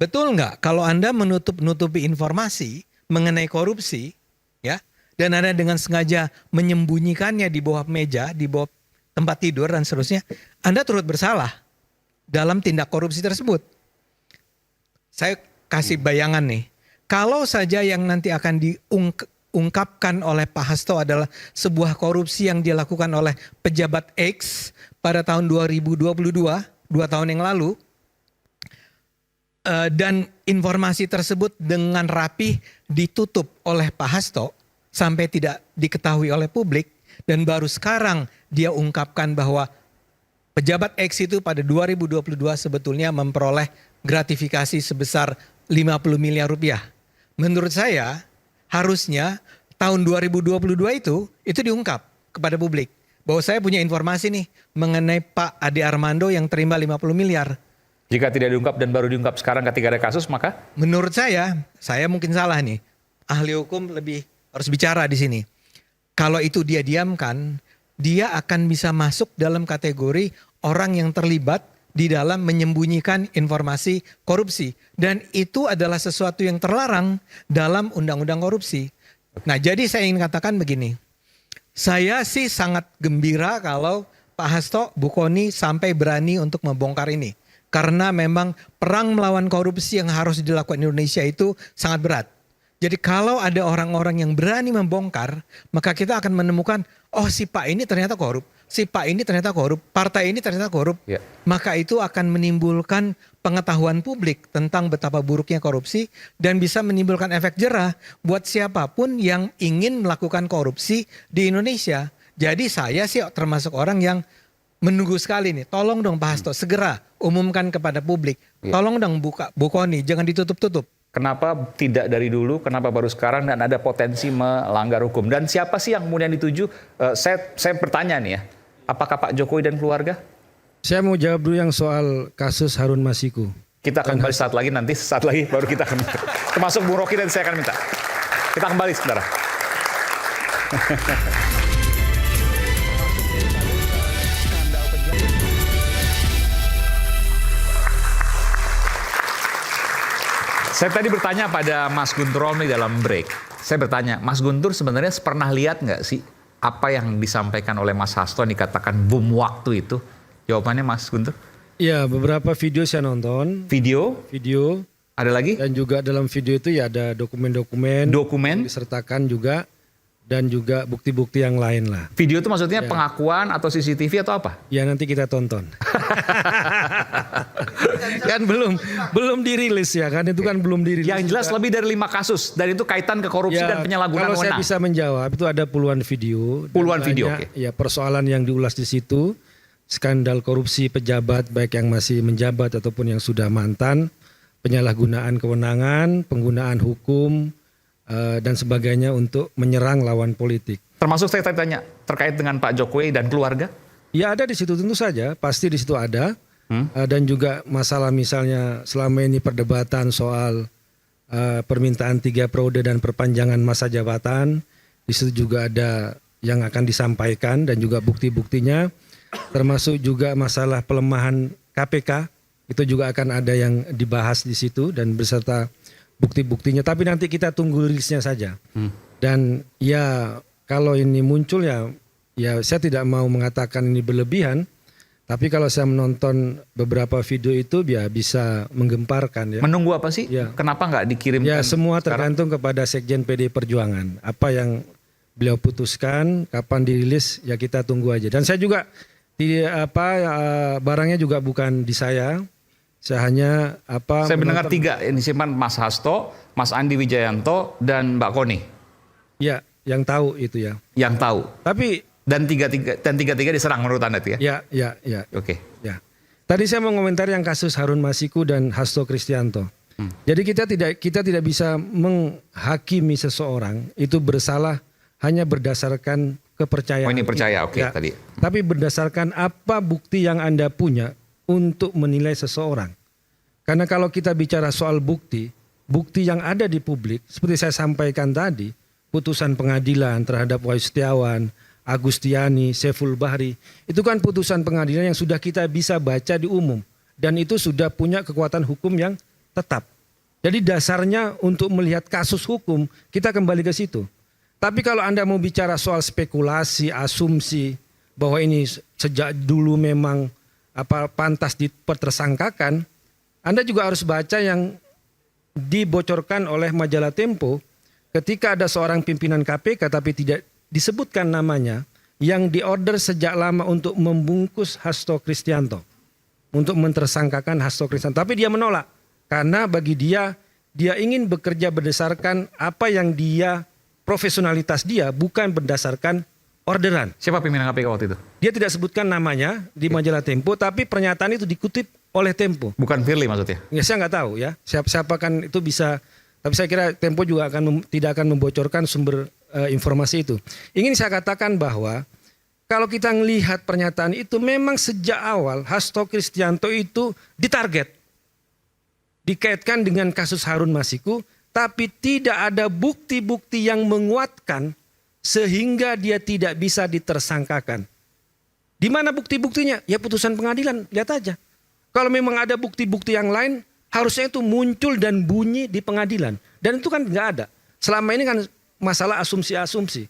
betul nggak kalau Anda menutup-nutupi informasi mengenai korupsi, ya, dan Anda dengan sengaja menyembunyikannya di bawah meja, di bawah tempat tidur dan seterusnya, Anda turut bersalah dalam tindak korupsi tersebut. Saya kasih bayangan nih, kalau saja yang nanti akan diungkapkan oleh Pak Hasto adalah sebuah korupsi yang dilakukan oleh pejabat X pada tahun 2022, 2 tahun yang lalu, dan informasi tersebut dengan rapih ditutup oleh Pak Hasto sampai tidak diketahui oleh publik, dan baru sekarang dia ungkapkan bahwa pejabat X itu pada 2022 sebetulnya memperoleh gratifikasi sebesar 50 miliar rupiah. Menurut saya harusnya tahun 2022 itu diungkap kepada publik bahwa saya punya informasi nih mengenai Pak Ade Armando yang terima 50 miliar.
Jika tidak diungkap dan baru diungkap sekarang ketika ada kasus, maka?
Menurut saya mungkin salah nih. Ahli hukum lebih harus bicara di sini. Kalau itu dia diamkan, dia akan bisa masuk dalam kategori orang yang terlibat di dalam menyembunyikan informasi korupsi. Dan itu adalah sesuatu yang terlarang dalam undang-undang korupsi. Nah, jadi saya ingin katakan begini. Saya sih sangat gembira kalau Pak Hasto, Bu Kony sampai berani untuk membongkar ini. Karena memang perang melawan korupsi yang harus dilakukan Indonesia itu sangat berat. Jadi kalau ada orang-orang yang berani membongkar, maka kita akan menemukan, oh si Pak ini ternyata korup, si Pak ini ternyata korup, partai ini ternyata korup. Ya. Maka itu akan menimbulkan pengetahuan publik tentang betapa buruknya korupsi dan bisa menimbulkan efek jerah buat siapapun yang ingin melakukan korupsi di Indonesia. Jadi saya sih termasuk orang yang menunggu sekali nih, tolong dong Pak Hasto segera umumkan kepada publik. Tolong dong Bu Kony, jangan ditutup-tutup.
Kenapa tidak dari dulu, kenapa baru sekarang dan ada potensi melanggar hukum? Dan siapa sih yang kemudian dituju? Saya bertanya nih ya, apakah Pak Jokowi dan keluarga?
Saya mau jawab dulu yang soal kasus Harun Masiku.
Kita akan kembali saat lagi baru kita akan termasuk Bung Rocky dan saya akan minta. Kita kembali saudara. Saya tadi bertanya pada Mas Guntur Romli dalam break. Saya bertanya, Mas Guntur sebenarnya pernah lihat nggak sih apa yang disampaikan oleh Mas Hasto yang dikatakan bom waktu itu? Jawabannya Mas Guntur?
Iya, beberapa video saya nonton.
Video?
Video.
Ada lagi?
Dan juga dalam video itu ya ada dokumen-dokumen.
Dokumen?
Disertakan juga. dan juga bukti-bukti yang lain lah.
Video itu maksudnya
Ya.
pengakuan atau CCTV atau apa?
Ya nanti kita tonton. Kan belum dirilis ya kan, itu kan belum dirilis.
Yang jelas lebih dari 5 kasus dan itu kaitan ke korupsi dan penyalahgunaan
kalau saya
wewenang.
bisa menjawab, itu ada puluhan video. Dan
Puluhan video,
banyak, ya persoalan yang diulas di situ, skandal korupsi pejabat baik yang masih menjabat ataupun yang sudah mantan, penyalahgunaan kewenangan, penggunaan hukum dan sebagainya untuk menyerang lawan politik.
Termasuk saya tanya terkait dengan Pak Jokowi dan keluarga?
Ya ada di situ tentu saja, pasti di situ ada. Dan juga masalah misalnya selama ini perdebatan soal permintaan 3 periode dan perpanjangan masa jabatan, di situ juga ada yang akan disampaikan dan juga bukti-buktinya, termasuk juga masalah pelemahan KPK, itu juga akan ada yang dibahas di situ dan beserta bukti-buktinya. Tapi nanti kita tunggu rilisnya saja. Dan ya kalau ini muncul ya saya tidak mau mengatakan ini berlebihan. Tapi kalau saya menonton beberapa video itu ya bisa menggemparkan ya.
Menunggu apa sih?
Ya.
Kenapa nggak dikirimkan?
Ya semua
sekarang?
tergantung kepada Sekjen PDI Perjuangan. Apa yang beliau putuskan, kapan dirilis ya kita tunggu aja. Dan saya juga barangnya juga bukan di saya. Saya hanya
Saya mendengar 3 yang disimpan Mas Hasto, Mas Andi Wijayanto dan Mbak Koni.
Ya, yang tahu itu ya.
Yang tahu.
Tapi
dan tiga-tiga diserang menurut Anda itu ya?
Ya.
Oke.
Ya. Tadi saya mau komentar yang kasus Harun Masiku dan Hasto Kristianto. Jadi kita tidak bisa menghakimi seseorang itu bersalah hanya berdasarkan kepercayaan.
Oh ini percaya, oke
Ya.
tadi.
Tapi berdasarkan apa bukti yang Anda punya untuk menilai seseorang. Karena kalau kita bicara soal bukti yang ada di publik, seperti saya sampaikan tadi, putusan pengadilan terhadap Wahyu Setiawan, Agustiani, Saiful Bahri, itu kan putusan pengadilan yang sudah kita bisa baca di umum. Dan itu sudah punya kekuatan hukum yang tetap. Jadi dasarnya untuk melihat kasus hukum, kita kembali ke situ. Tapi kalau Anda mau bicara soal spekulasi, asumsi, bahwa ini sejak dulu memang pantas dipersangkakan, Anda juga harus baca yang dibocorkan oleh majalah Tempo ketika ada seorang pimpinan KPK tapi tidak disebutkan namanya yang diorder sejak lama untuk membungkus Hasto Kristianto, untuk mentersangkakan Hasto Kristianto, tapi dia menolak karena bagi dia ingin bekerja berdasarkan apa yang dia profesionalitas dia, bukan berdasarkan orderan.
Siapa pimpinan KPK waktu itu?
Dia tidak sebutkan namanya di majalah Tempo, tapi pernyataan itu dikutip oleh Tempo.
Bukan Firly maksudnya?
Ya saya nggak tahu ya. Siapa kan itu bisa. Tapi saya kira Tempo juga tidak akan membocorkan sumber informasi itu. Ingin saya katakan bahwa kalau kita melihat pernyataan itu memang sejak awal Hasto Kristianto itu ditarget, dikaitkan dengan kasus Harun Masiku, tapi tidak ada bukti-bukti yang menguatkan sehingga dia tidak bisa ditersangkakan. Di mana bukti-buktinya? Ya putusan pengadilan, lihat aja. Kalau memang ada bukti-bukti yang lain, harusnya itu muncul dan bunyi di pengadilan. Dan itu kan nggak ada. Selama ini kan masalah asumsi-asumsi.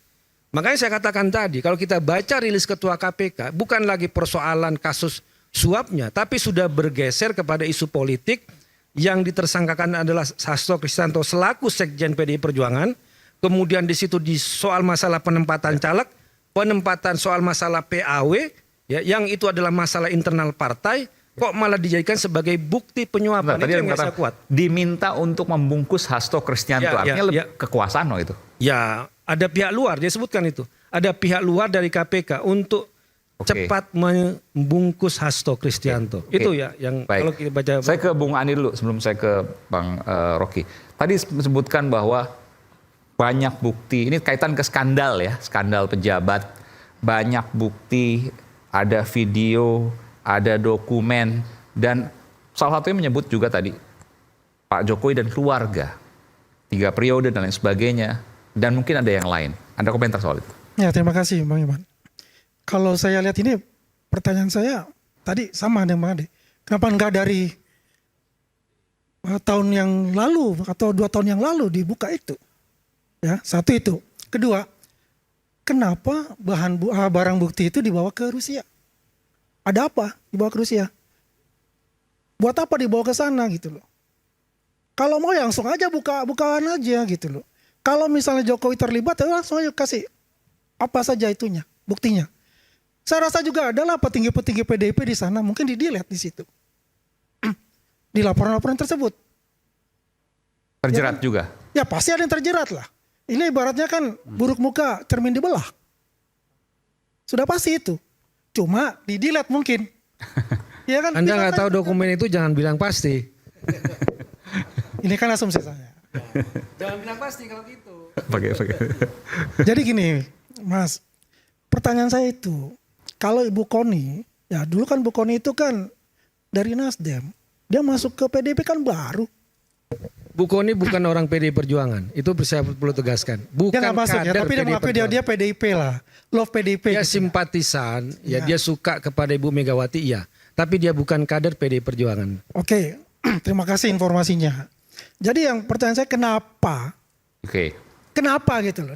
Makanya saya katakan tadi, kalau kita baca rilis Ketua KPK, bukan lagi persoalan kasus suapnya, tapi sudah bergeser kepada isu politik yang ditersangkakan adalah Hasto Kristianto selaku Sekjen PDI Perjuangan. Kemudian di situ di soal masalah penempatan caleg, penempatan soal masalah PAW, ya, yang itu adalah masalah internal partai, kok malah dijadikan sebagai bukti penyuapan.
Tadi
itu yang saya kuat.
Diminta untuk membungkus Hasto Kristianto, artinya lebih kekuasaan itu.
Ya, ada pihak luar, dia sebutkan itu. Ada pihak luar dari KPK untuk cepat membungkus Hasto Kristianto. Itu ya yang
baik.
Kalau kita baca.
Saya ke Bung Andi dulu sebelum saya ke Bang Rocky. Tadi disebutkan bahwa banyak bukti, ini kaitan ke skandal ya, skandal pejabat, banyak bukti, ada video, ada dokumen, dan salah satunya menyebut juga tadi Pak Jokowi dan keluarga, 3 periode dan lain sebagainya, dan mungkin ada yang lain. Ada komentar soal itu?
Ya, terima kasih Bang Iman. Kalau saya lihat ini, pertanyaan saya tadi sama dengan Bang Ade. Kenapa enggak dari tahun yang lalu atau 2 tahun yang lalu dibuka itu? Ya, satu itu. Kedua, kenapa barang bukti itu dibawa ke Rusia? Ada apa dibawa ke Rusia? Buat apa dibawa ke sana gitu loh? Kalau mau ya langsung aja bukaan aja gitu loh. Kalau misalnya Jokowi terlibat, ya langsung aja kasih apa saja itunya, buktinya. Saya rasa juga adalah petinggi-petinggi PDIP di sana mungkin di-delete di situ. Di laporan-laporan tersebut.
Terjerat
ya kan?
juga?
Ya pasti ada yang terjerat lah. Ini ibaratnya kan buruk muka cermin dibelah. Sudah pasti itu. Cuma di-delete mungkin. Ya kan?
Anda nggak tahu dokumen itu jangan bilang pasti.
Ini kan asumsi saya.
Jangan bilang pasti kalau gitu.
Pakai.
Jadi gini, Mas. Pertanyaan saya itu, kalau Ibu Koni, ya dulu kan Bu Koni itu kan dari Nasdem. Dia masuk ke PDIP kan baru.
Bu Koni bukan orang PDI Perjuangan. Itu saya perlu tegaskan. Bukan
Dia nggak masuk ya, tapi dia mengakui dia PDIP lah. Love PDIP.
Dia
gitu.
simpatisan, ya dia suka kepada Ibu Megawati, iya. Tapi dia bukan kader PDI Perjuangan.
Oke, terima kasih informasinya. Jadi yang pertanyaan saya kenapa?
Oke.
Kenapa gitu loh?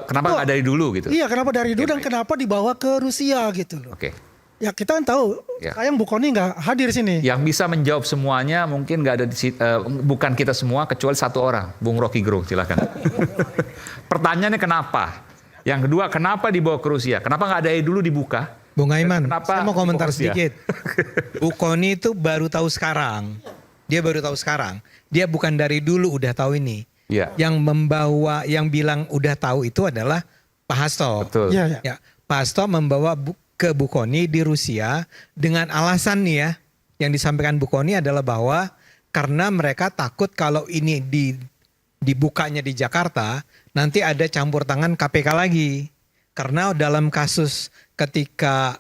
Kenapa nggak dari dulu gitu?
Iya, kenapa dari dulu dan kenapa dibawa ke Rusia gitu loh?
Oke.
Ya kita kan tahu, sayang Bu Koni nggak hadir sini.
Yang bisa menjawab semuanya mungkin nggak ada bukan kita semua kecuali satu orang, Bung Rocky Gerung, silakan. Pertanyaannya kenapa? Yang kedua, kenapa dibawa ke Rusia? Kenapa nggak dari dulu dibuka?
Bung Aiman,
Kenapa
saya mau komentar
dibawa ke Rusia?
sedikit. Bu Koni itu baru tahu sekarang. Dia baru tahu sekarang. Dia bukan dari dulu udah tahu ini.
Iya.
Yang membawa, yang bilang udah tahu itu adalah Pak Hasto.
Betul.
Iya,
Ya, Pak Hasto membawa ke Bu Koni di Rusia dengan alasan nih ya, yang disampaikan Bu Koni adalah bahwa karena mereka takut kalau ini dibukanya di Jakarta, nanti ada campur tangan KPK lagi. Karena dalam kasus ketika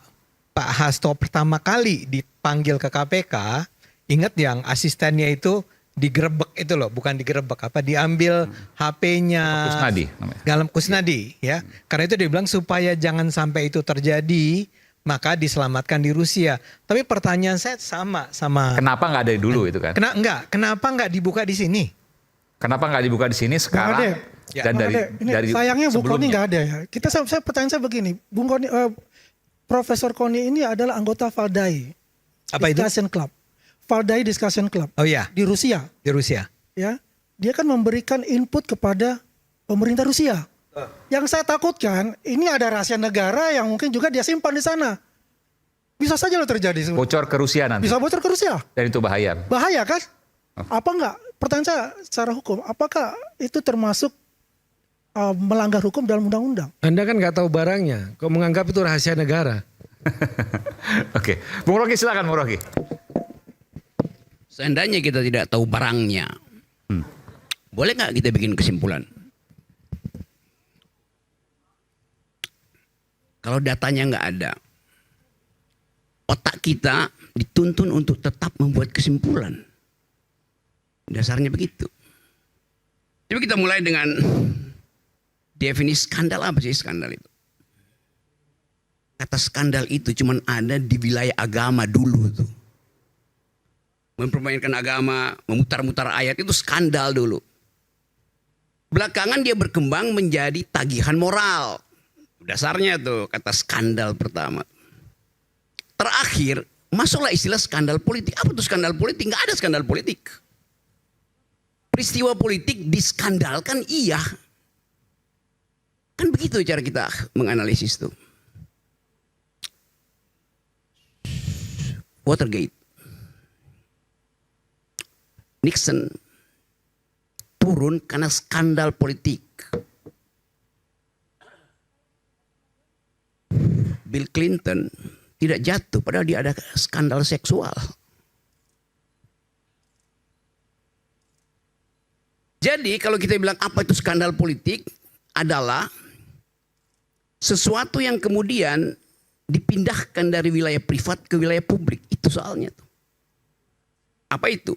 Pak Hasto pertama kali dipanggil ke KPK, ingat yang asistennya itu digerebek itu loh, bukan digerebek diambil HP-nya
Kusnadi namanya.
dalam Kusnadi ya. Karena itu dia bilang supaya jangan sampai itu terjadi, maka diselamatkan di Rusia. Tapi pertanyaan saya sama.
Kenapa nggak dari dulu itu kan?
Kenapa nggak dibuka di sini?
Kenapa nggak dibuka di sini sekarang? Dan dari
sayangnya Bu Koni
sebelumnya?
nggak ada ya. Pertanyaan saya begini, Bung Koni, Profesor Koni ini adalah anggota Valdai.
Apa itu?
Discussion Club. Valdai Discussion Club.
Oh iya.
Di Rusia.
Di Rusia.
Ya, dia kan memberikan input kepada pemerintah Rusia. Yang saya takutkan ini ada rahasia negara yang mungkin juga dia simpan di sana. Bisa saja lo terjadi.
Bocor ke Rusia nanti.
Bisa bocor ke Rusia.
Dan itu bahaya.
Bahaya kan? Apa enggak? Pertanyaan saya secara hukum, apakah itu termasuk melanggar hukum dalam undang-undang?
Anda kan nggak tahu barangnya. Kok menganggap itu rahasia negara?
Oke, Bung Rocky silakan Bung Rocky.
Seandainya kita tidak tahu barangnya, boleh nggak kita bikin kesimpulan? Kalau datanya nggak ada, otak kita dituntun untuk tetap membuat kesimpulan. Dasarnya begitu. Tapi kita mulai dengan definisi skandal. Apa sih skandal itu? Kata skandal itu cuma ada di wilayah agama dulu tuh. Mempermainkan agama, memutar-mutar ayat itu skandal dulu. Belakangan dia berkembang menjadi tagihan moral. Dasarnya tuh kata skandal pertama. Terakhir masuklah istilah skandal politik. Apa tuh skandal politik? Nggak ada skandal politik. Peristiwa politik diskandalkan iya. Kan begitu cara kita menganalisis tuh. Watergate. Nixon turun karena skandal politik. Bill Clinton tidak jatuh padahal dia ada skandal seksual. Jadi kalau kita bilang apa itu skandal politik adalah sesuatu yang kemudian dipindahkan dari wilayah privat ke wilayah publik. Itu soalnya tuh. Apa itu?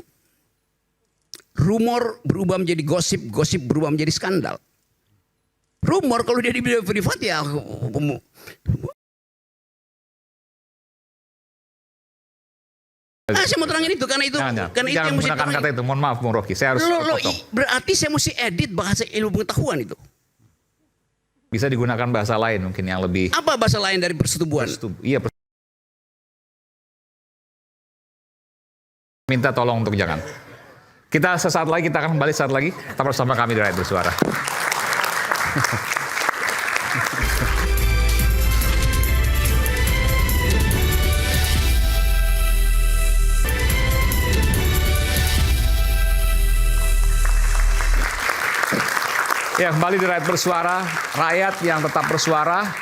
Rumor berubah menjadi gosip, gosip berubah menjadi skandal. Rumor kalau dia di wilayah privat ya saya mau terangin itu karena itu karena itu yang mesti
menggunakan kata itu. Mohon maaf Bung Rocky, saya harus potong.
Berarti saya mesti edit bahasa ilmu pengetahuan itu.
Bisa digunakan bahasa lain mungkin yang lebih.
Apa bahasa lain dari persetubuhan?
Iya. Minta tolong untuk jangan. Kita sesaat lagi, kita akan kembali saat lagi. Tetap bersama kami di Rakyat Bersuara. Ya, kembali di Rakyat Bersuara, rakyat yang tetap bersuara,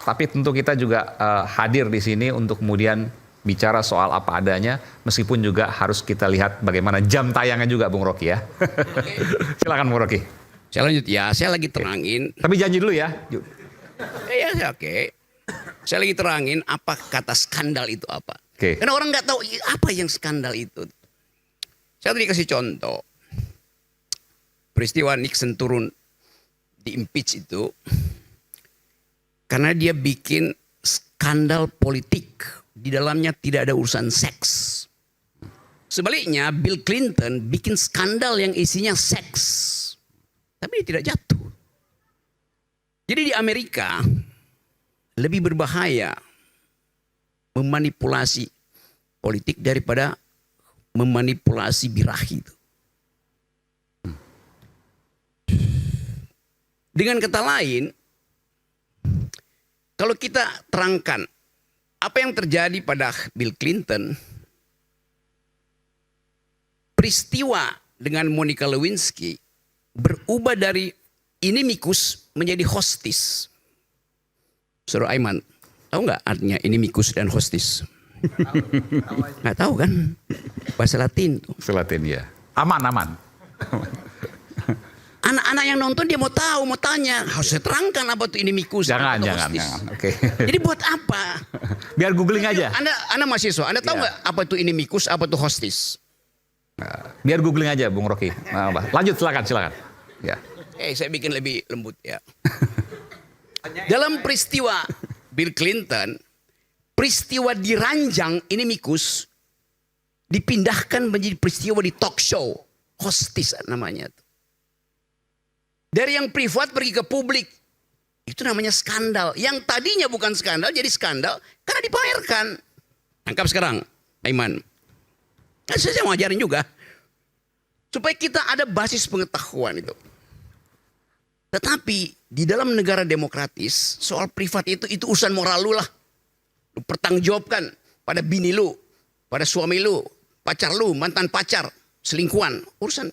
tapi tentu kita juga hadir di sini untuk kemudian bicara soal apa adanya, meskipun juga harus kita lihat bagaimana jam tayangnya juga, Bung Rocky ya. Silakan Bung Rocky.
Saya lanjut ya, saya lagi terangin.
Tapi janji dulu ya.
Ya, oke. Saya lagi terangin apa kata skandal itu apa. Karena orang nggak tahu apa yang skandal itu. Saya tadi kasih contoh. Peristiwa Nixon turun di impeach itu karena dia bikin skandal politik, di dalamnya tidak ada urusan seks. Sebaliknya Bill Clinton bikin skandal yang isinya seks, tapi dia tidak jatuh. Jadi di Amerika lebih berbahaya memanipulasi politik daripada memanipulasi birahi itu. Dengan kata lain, kalau kita terangkan apa yang terjadi pada Bill Clinton, peristiwa dengan Monica Lewinsky berubah dari inimikus menjadi hostis. Saudara Aiman, tahu nggak artinya inimikus dan hostis? Nggak tahu kan? Bahasa Latin.
Bahasa Latin ya. Aman.
Anak-anak yang nonton dia mau tahu, mau tanya. Harus saya terangkan apa tuh inimikus.
Jangan. Oke.
Jadi buat apa?
Biar googling aja.
Anda mahasiswa, Anda tahu nggak apa itu inimikus, apa itu hostis?
Biar googling aja, Bung Rocky. Lanjut, silakan. Ya.
Saya bikin lebih lembut ya. Dalam peristiwa Bill Clinton, peristiwa diranjang inimikus dipindahkan menjadi peristiwa di talk show, hostis namanya. Dari yang privat pergi ke publik. Itu namanya skandal. Yang tadinya bukan skandal jadi skandal karena dipamerkan. Tangkap sekarang, Aiman. Saya mau ajarin juga. Supaya kita ada basis pengetahuan itu. Tetapi di dalam negara demokratis, soal privat itu urusan moral lu lah. Lu pertanggungjawabkan pada bini lu, pada suami lu, pacar lu, mantan pacar, selingkuhan, urusan.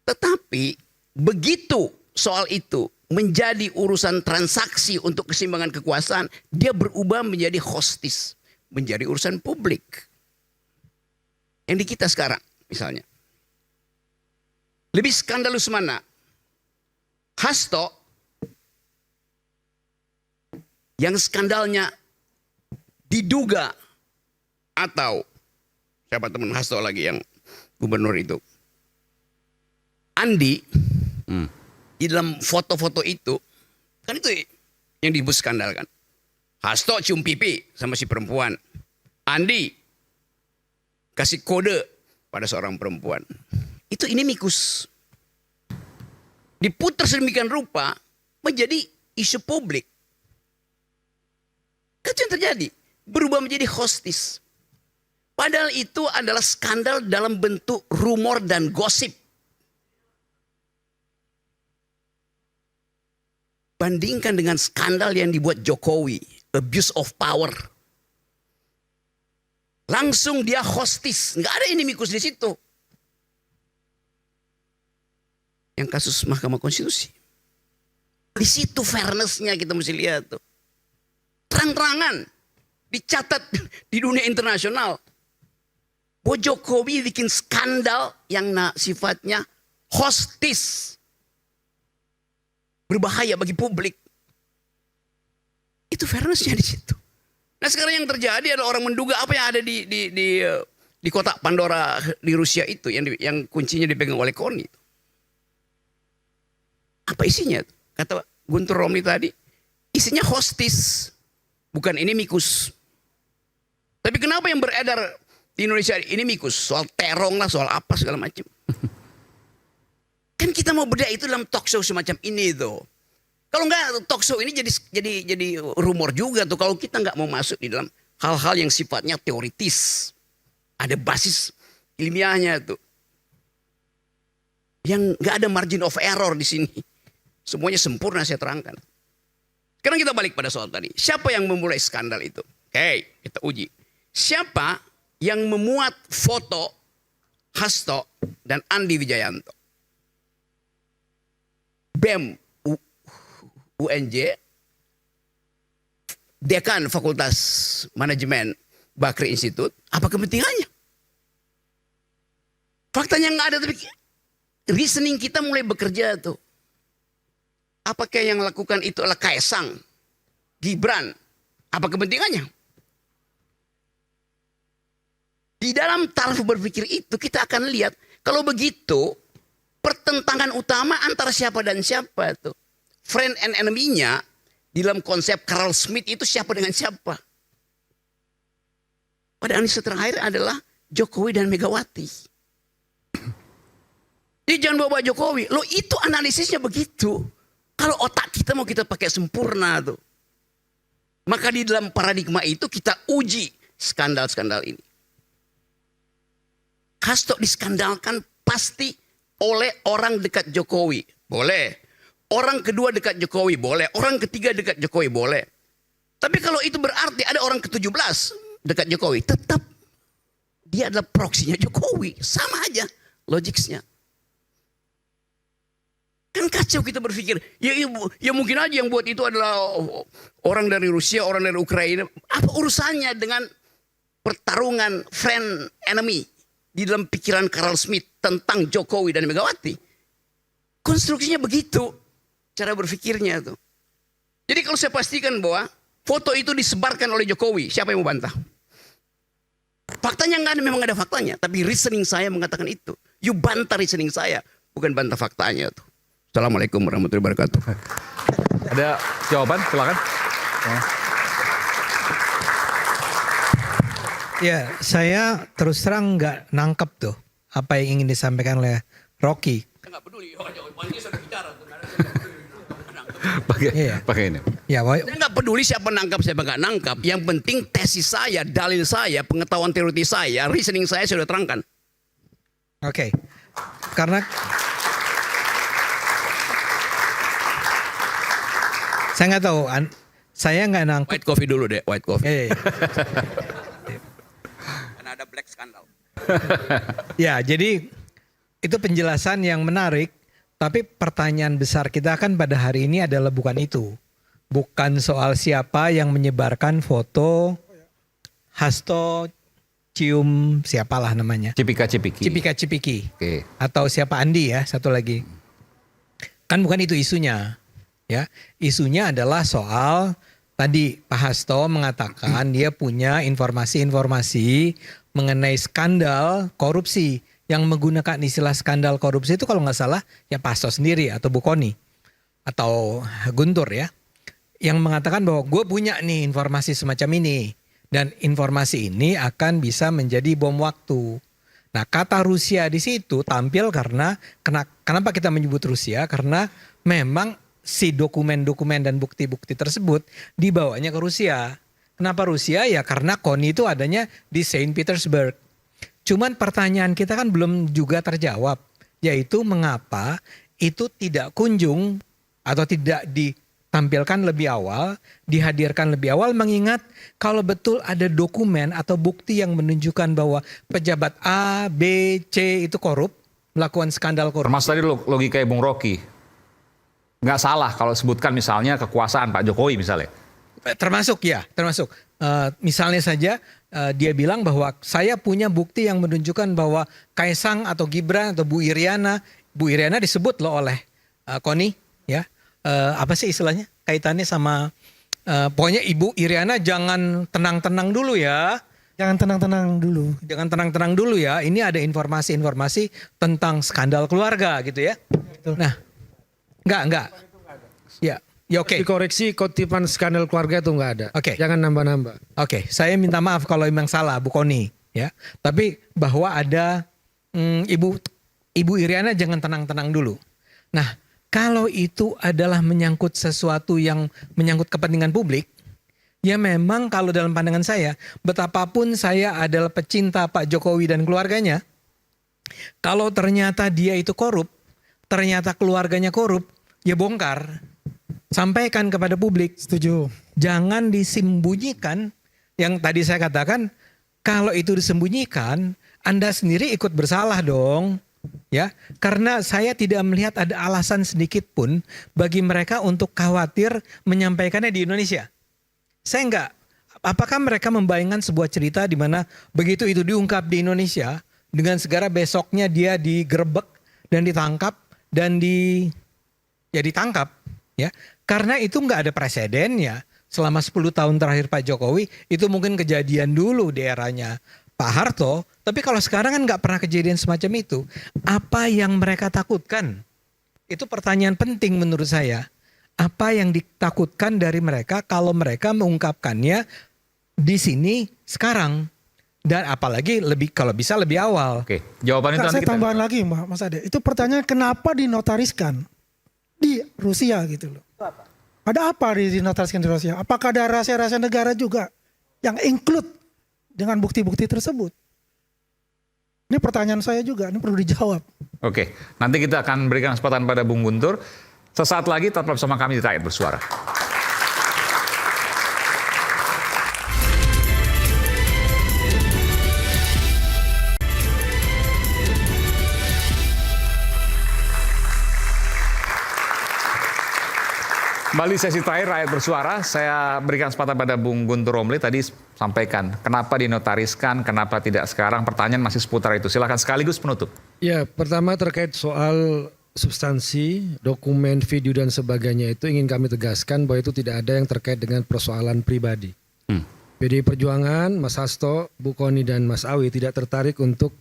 Tetapi begitu soal itu menjadi urusan transaksi untuk keseimbangan kekuasaan, dia berubah menjadi hostis, menjadi urusan publik. Yang di kita sekarang misalnya. Lebih skandalus mana? Hasto yang skandalnya diduga, atau siapa teman Hasto lagi yang gubernur itu, Andi, di dalam foto-foto itu, kan itu yang disebut skandal kan. Hasto cium pipi sama si perempuan. Andi kasih kode pada seorang perempuan. Itu inimikus. Diputar sedemikian rupa menjadi isu publik. Kan yang terjadi? Berubah menjadi hostis. Padahal itu adalah skandal dalam bentuk rumor dan gosip. Bandingkan dengan skandal yang dibuat Jokowi, abuse of power. Langsung dia hostis, nggak ada inimikus di situ. Yang kasus Mahkamah Konstitusi. Di situ fairnessnya kita mesti lihat tuh. Terang-terangan dicatat di dunia internasional. Bahwa Jokowi bikin skandal yang sifatnya hostis. Berbahaya bagi publik. Itu fairnessnya di situ. Nah sekarang yang terjadi adalah orang menduga apa yang ada di kotak Pandora di Rusia itu yang kuncinya dipegang oleh Koni. Apa isinya? Kata Guntur Romli tadi, isinya hostis, bukan inimikus. Tapi kenapa yang beredar di Indonesia inimikus? Soal terong lah, soal apa segala macam. Kan kita mau bedah itu dalam talk show semacam ini tuh. Kalau enggak talk show ini jadi rumor juga tuh kalau kita enggak mau masuk di dalam hal-hal yang sifatnya teoritis. Ada basis ilmiahnya tuh. Yang enggak ada margin of error di sini. Semuanya sempurna saya terangkan. Sekarang kita balik pada soal tadi. Siapa yang memulai skandal itu? Oke, kita uji. Siapa yang memuat foto Hasto dan Andi Wijayanto? BEM UNJ, Dekan Fakultas Manajemen Bakri Institut, apa kepentingannya? Faktanya nggak ada, tapi reasoning kita mulai bekerja tuh. Apakah yang lakukan itu adalah Kaesang, Gibran? Apa kepentingannya? Di dalam taraf berpikir itu kita akan lihat, kalau begitu pertentangan utama antara siapa dan siapa tuh. Friend and enemy-nya di dalam konsep Carl Smith itu siapa dengan siapa. Pada analisis terakhir adalah Jokowi dan Megawati. Jadi jangan bawa Jokowi. Loh itu analisisnya begitu. Kalau otak kita mau kita pakai sempurna tuh. Maka di dalam paradigma itu kita uji skandal-skandal ini. Hasto diskandalkan pasti oleh orang dekat Jokowi. Boleh. Orang kedua dekat Jokowi. Boleh. Orang ketiga dekat Jokowi. Boleh. Tapi kalau itu berarti ada orang ke-17 dekat Jokowi. Tetap dia adalah proksinya Jokowi. Sama aja logiknya. Kan kacau kita berpikir, ya mungkin aja yang buat itu adalah orang dari Rusia, orang dari Ukraina. Apa urusannya dengan pertarungan friend enemy di dalam pikiran Carl Smith tentang Jokowi dan Megawati? Konstruksinya begitu, cara berpikirnya tuh. Jadi kalau saya pastikan bahwa foto itu disebarkan oleh Jokowi, siapa yang mau bantah? Faktanya memang ada faktanya, tapi reasoning saya mengatakan itu. You bantah reasoning saya, bukan bantah faktanya tuh. Assalamualaikum warahmatullahi wabarakatuh.
Ada jawaban? Silakan.
Ya, saya terus terang nggak nangkep tuh apa yang ingin disampaikan oleh Rocky.
Saya nggak peduli, ini sudah bicara.
Pakai ini.
Ya,
saya nggak peduli siapa nangkap, siapa nggak nangkap. Yang penting tesis saya, dalil saya, pengetahuan teoritis saya, reasoning saya sudah terangkan.
Oke. Karena saya nggak tahu, saya nggak nangkep.
White coffee dulu deh, white coffee. Karena ada black skandal.
Ya, jadi itu penjelasan yang menarik. Tapi pertanyaan besar kita kan pada hari ini adalah bukan itu. Bukan soal siapa yang menyebarkan foto Hasto cium siapalah namanya.
Cipika-cipiki.
Cipika-cipiki.
Oke.
Atau siapa Andi ya, satu lagi. Kan bukan itu isunya. Ya, isunya adalah soal tadi Pak Hasto mengatakan dia punya informasi-informasi mengenai skandal korupsi. Yang menggunakan istilah skandal korupsi itu kalau nggak salah ya Pak Hasto sendiri atau Bu Koni atau Guntur ya. Yang mengatakan bahwa gue punya nih informasi semacam ini. Dan informasi ini akan bisa menjadi bom waktu. Nah kata Rusia di situ tampil karena kenapa kita menyebut Rusia? Karena memang si dokumen-dokumen dan bukti-bukti tersebut dibawanya ke Rusia. Kenapa Rusia? Ya karena KONI itu adanya di Saint Petersburg. Cuman pertanyaan kita kan belum juga terjawab. Yaitu mengapa itu tidak kunjung atau tidak ditampilkan lebih awal, dihadirkan lebih awal, mengingat kalau betul ada dokumen atau bukti yang menunjukkan bahwa pejabat A, B, C itu korup, melakukan skandal korup.
Termasuk tadi logika Bung Rocky. Nggak salah kalau sebutkan misalnya kekuasaan Pak Jokowi misalnya.
Termasuk ya, termasuk. Misalnya saja dia bilang bahwa saya punya bukti yang menunjukkan bahwa Kaesang atau Gibran atau Bu Iriana disebut loh oleh KONI ya. Apa sih istilahnya kaitannya sama pokoknya Ibu Iriana jangan tenang-tenang dulu ya.
Jangan tenang-tenang dulu.
Jangan tenang-tenang dulu ya. Ini ada informasi-informasi tentang skandal keluarga gitu ya.
Betul.
Nah, enggak. Ya. Ya oke.
Dikoreksi kutipan skandal keluarga itu nggak ada.
Oke.
Jangan nambah-nambah.
Oke, saya minta maaf kalau memang salah Bu Koni ya. Tapi bahwa ada Ibu Iriana jangan tenang-tenang dulu. Nah, kalau itu adalah menyangkut sesuatu yang menyangkut kepentingan publik, ya memang kalau dalam pandangan saya, betapapun saya adalah pecinta Pak Jokowi dan keluarganya, kalau ternyata dia itu korup, ternyata keluarganya korup, ya bongkar. Sampaikan kepada publik.
Setuju.
Jangan disembunyikan. Yang tadi saya katakan, kalau itu disembunyikan, Anda sendiri ikut bersalah dong. Ya, karena saya tidak melihat ada alasan sedikit pun bagi mereka untuk khawatir menyampaikannya di Indonesia. Saya enggak. Apakah mereka membayangkan sebuah cerita di mana begitu itu diungkap di Indonesia, dengan segera besoknya dia digerebek dan ditangkap dan ditangkap, ya? Karena itu nggak ada presidennya. Selama 10 tahun terakhir Pak Jokowi, itu mungkin kejadian dulu di eranya Pak Harto. Tapi kalau sekarang kan nggak pernah kejadian semacam itu. Apa yang mereka takutkan? Itu pertanyaan penting menurut saya. Apa yang ditakutkan dari mereka kalau mereka mengungkapkannya di sini sekarang? Dan apalagi kalau bisa lebih awal.
Oke, jawaban itu
saya tambahan lagi Mas Ade. Itu pertanyaan kenapa dinotariskan di Rusia gitu loh. Ada apa dinotariskan di Rusia? Apakah ada rahasia-rahasia negara juga yang include dengan bukti-bukti tersebut? Ini pertanyaan saya juga, ini perlu dijawab.
Oke, nanti kita akan berikan kesempatan pada Bung Guntur. Sesaat lagi tetap bersama kami di Rakyat Bersuara. Kembali sesi terakhir Rakyat Bersuara, saya berikan kesempatan pada Bung Guntur Romli. Tadi sampaikan, kenapa dinotariskan, kenapa tidak sekarang, pertanyaan masih seputar itu. Silakan sekaligus penutup.
Ya, pertama terkait soal substansi, dokumen, video dan sebagainya itu ingin kami tegaskan bahwa itu tidak ada yang terkait dengan persoalan pribadi. PDI Perjuangan, Mas Hasto, Bu Kony dan Mas Awi tidak tertarik untuk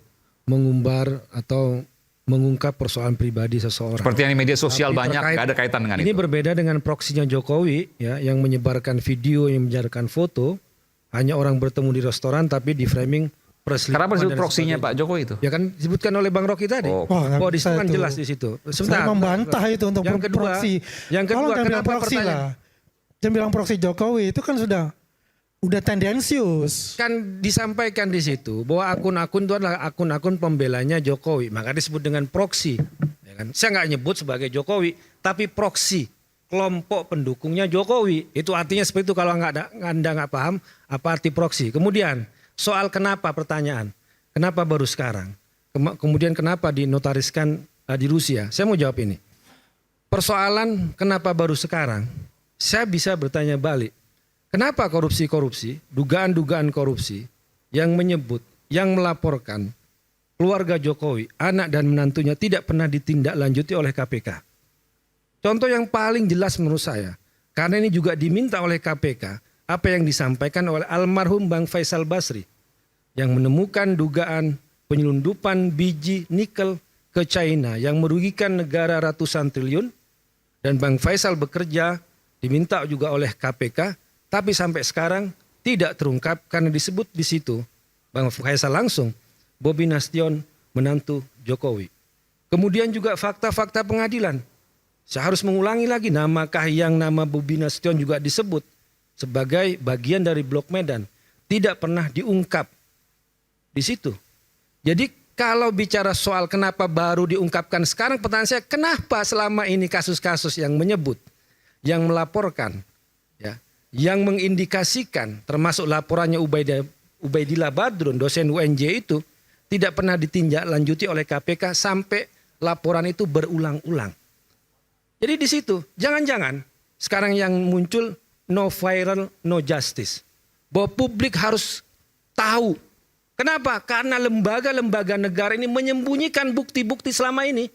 mengumbar atau mengungkap persoalan pribadi seseorang.
Seperti yang di media sosial banyak, nggak ada kaitan dengan
ini
itu.
Berbeda dengan proksinya Jokowi, ya, yang menyebarkan video, yang menyebarkan foto, hanya orang bertemu di restoran tapi di framing perselingkuhan.
Kenapa disebut proksinya Pak Jokowi itu?
Ya kan disebutkan oleh Bang Rocky tadi.
Oh,
disebutkan jelas di situ.
Saya membantah itu untuk
yang kedua,
proksi.
Yang kedua,
kenapa proksi lah? Jangan bilang proksi Jokowi, itu kan udah tendensius.
Kan disampaikan di situ bahwa akun-akun itu adalah akun-akun pembelanya Jokowi. Maka disebut dengan proksi. Ya kan? Saya nggak nyebut sebagai Jokowi, tapi proksi. Kelompok pendukungnya Jokowi. Itu artinya seperti itu kalau Anda nggak paham apa arti proksi. Kemudian soal kenapa pertanyaan. Kenapa baru sekarang? Kemudian kenapa dinotariskan di Rusia? Saya mau jawab ini. Persoalan kenapa baru sekarang? Saya bisa bertanya balik. Kenapa korupsi-korupsi, dugaan-dugaan korupsi yang menyebut, yang melaporkan keluarga Jokowi, anak dan menantunya tidak pernah ditindaklanjuti oleh KPK? Contoh yang paling jelas menurut saya, karena ini juga diminta oleh KPK, apa yang disampaikan oleh almarhum Bang Faisal Basri, yang menemukan dugaan penyelundupan biji nikel ke China yang merugikan negara ratusan triliun, dan Bang Faisal bekerja, diminta juga oleh KPK, tapi sampai sekarang tidak terungkap karena disebut di situ Bang Faisal langsung Bobi Nasution menantu Jokowi. Kemudian juga fakta-fakta pengadilan. Saya harus mengulangi lagi, nama Kahiyang, nama Bobi Nasution juga disebut sebagai bagian dari Blok Medan. Tidak pernah diungkap di situ. Jadi kalau bicara soal kenapa baru diungkapkan sekarang, pertanyaan saya, kenapa selama ini kasus-kasus yang menyebut, yang melaporkan, ya, yang mengindikasikan termasuk laporannya Ubaidillah Badrun, dosen UNJ itu tidak pernah ditindaklanjuti oleh KPK sampai laporan itu berulang-ulang. Jadi di situ jangan-jangan sekarang yang muncul no viral, no justice. Bahwa publik harus tahu. Kenapa? Karena lembaga-lembaga negara ini menyembunyikan bukti-bukti selama ini.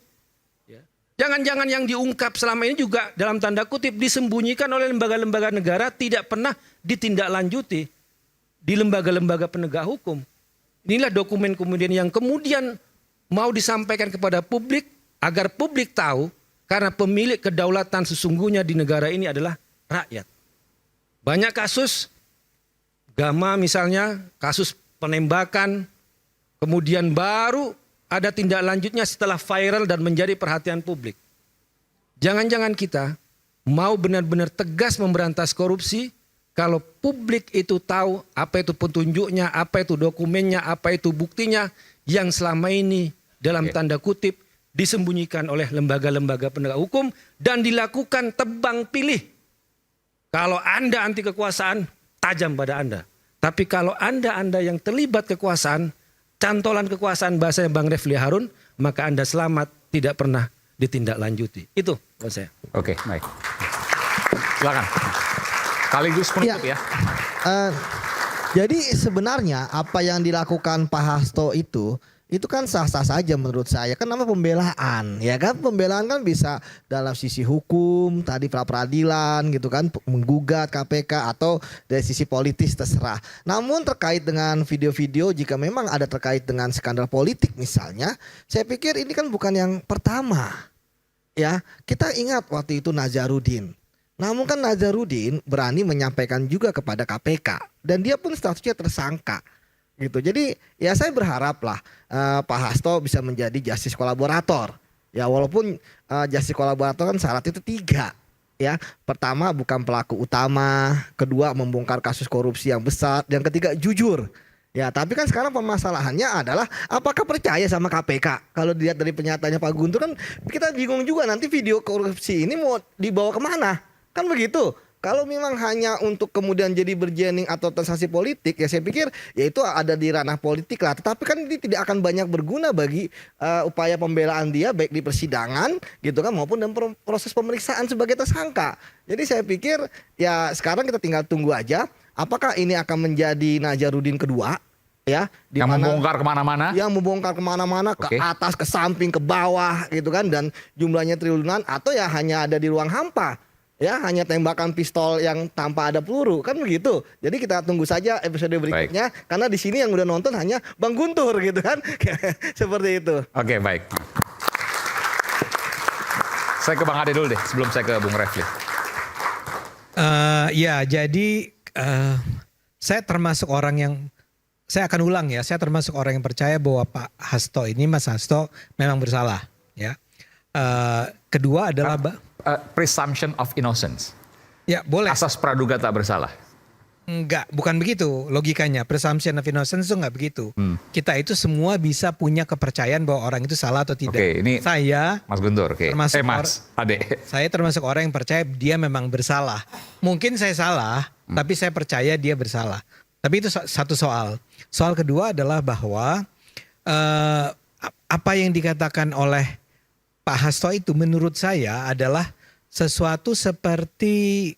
Jangan-jangan yang diungkap selama ini juga dalam tanda kutip disembunyikan oleh lembaga-lembaga negara, tidak pernah ditindaklanjuti di lembaga-lembaga penegak hukum. Inilah dokumen kemudian yang kemudian mau disampaikan kepada publik agar publik tahu, karena pemilik kedaulatan sesungguhnya di negara ini adalah rakyat. Banyak kasus, Gama misalnya, kasus penembakan, kemudian baru ada tindak lanjutnya setelah viral dan menjadi perhatian publik. Jangan-jangan kita mau benar-benar tegas memberantas korupsi kalau publik itu tahu apa itu petunjuknya, apa itu dokumennya, apa itu buktinya yang selama ini dalam tanda kutip disembunyikan oleh lembaga-lembaga penegak hukum dan dilakukan tebang pilih. Kalau Anda anti kekuasaan, tajam pada Anda. Tapi kalau Anda yang terlibat kekuasaan, cantolan kekuasaan bahasanya Bang Refli Harun, maka Anda selamat, tidak pernah ditindaklanjuti. Itu buat saya.
Oke, baik. Silakan. Sekaligus penutup ya.
Jadi sebenarnya apa yang dilakukan Pak Hasto itu kan sah-sah saja menurut saya. Kan namanya pembelaan, ya kan? Pembelaan kan bisa dalam sisi hukum, tadi pra-peradilan gitu kan, menggugat KPK atau dari sisi politis terserah. Namun terkait dengan video-video, jika memang ada terkait dengan skandal politik misalnya, saya pikir ini kan bukan yang pertama. Ya, kita ingat waktu itu Nazarudin. Namun kan Nazarudin berani menyampaikan juga kepada KPK dan dia pun statusnya tersangka gitu. Jadi ya saya berharap lah Pak Hasto bisa menjadi justice kolaborator. Ya walaupun justice kolaborator kan syaratnya itu 3. Ya, pertama bukan pelaku utama, kedua membongkar kasus korupsi yang besar, dan ketiga jujur. Ya, tapi kan sekarang permasalahannya adalah apakah percaya sama KPK? Kalau dilihat dari pernyataannya Pak Guntur kan kita bingung juga nanti video korupsi ini mau dibawa kemana? Kan begitu. Kalau memang hanya untuk kemudian jadi bergening atau transaksi politik, ya saya pikir ya itu ada di ranah politik lah. Tetapi kan ini tidak akan banyak berguna bagi upaya pembelaan dia baik di persidangan gitu kan maupun dalam proses pemeriksaan sebagai tersangka. Jadi saya pikir ya sekarang kita tinggal tunggu aja apakah ini akan menjadi Nazarudin kedua. Ya,
yang membongkar kemana-mana,
ke atas, ke samping, ke bawah gitu kan, dan jumlahnya triliunan, atau ya hanya ada di ruang hampa. Ya, hanya tembakan pistol yang tanpa ada peluru, kan begitu. Jadi kita tunggu saja episode berikutnya. Baik. Karena di sini yang udah nonton hanya Bang Guntur gitu kan. Seperti itu.
Oke, baik. Saya ke Bang Ade dulu deh sebelum saya ke Bung Refli.
Ya, jadi saya termasuk orang yang, saya akan ulang ya, saya termasuk orang yang percaya bahwa Pak Hasto ini, Mas Hasto memang bersalah. Ya. Kedua adalah
presumption of innocence.
Ya, boleh.
Asas praduga tak bersalah.
Enggak, bukan begitu logikanya. Presumption of innocence itu enggak begitu. Kita itu semua bisa punya kepercayaan bahwa orang itu salah atau tidak.
Oke, ini
saya
Mas Guntur,
termasuk
Mas Ade.
Saya termasuk orang yang percaya dia memang bersalah. Mungkin saya salah, tapi saya percaya dia bersalah. Tapi itu satu soal. Soal kedua adalah bahwa apa yang dikatakan oleh Pak Hasto itu menurut saya adalah sesuatu seperti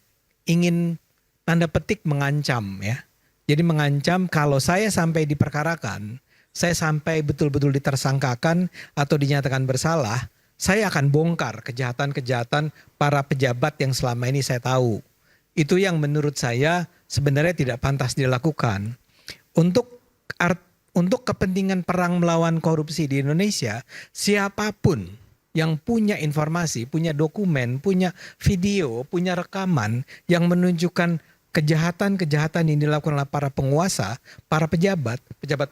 ingin tanda petik mengancam ya. Jadi mengancam kalau saya sampai diperkarakan, saya sampai betul-betul ditersangkakan atau dinyatakan bersalah, saya akan bongkar kejahatan-kejahatan para pejabat yang selama ini saya tahu. Itu yang menurut saya sebenarnya tidak pantas dilakukan. Untuk kepentingan perang melawan korupsi di Indonesia, siapapun yang punya informasi, punya dokumen, punya video, punya rekaman yang menunjukkan kejahatan-kejahatan yang dilakukan oleh para penguasa, para pejabat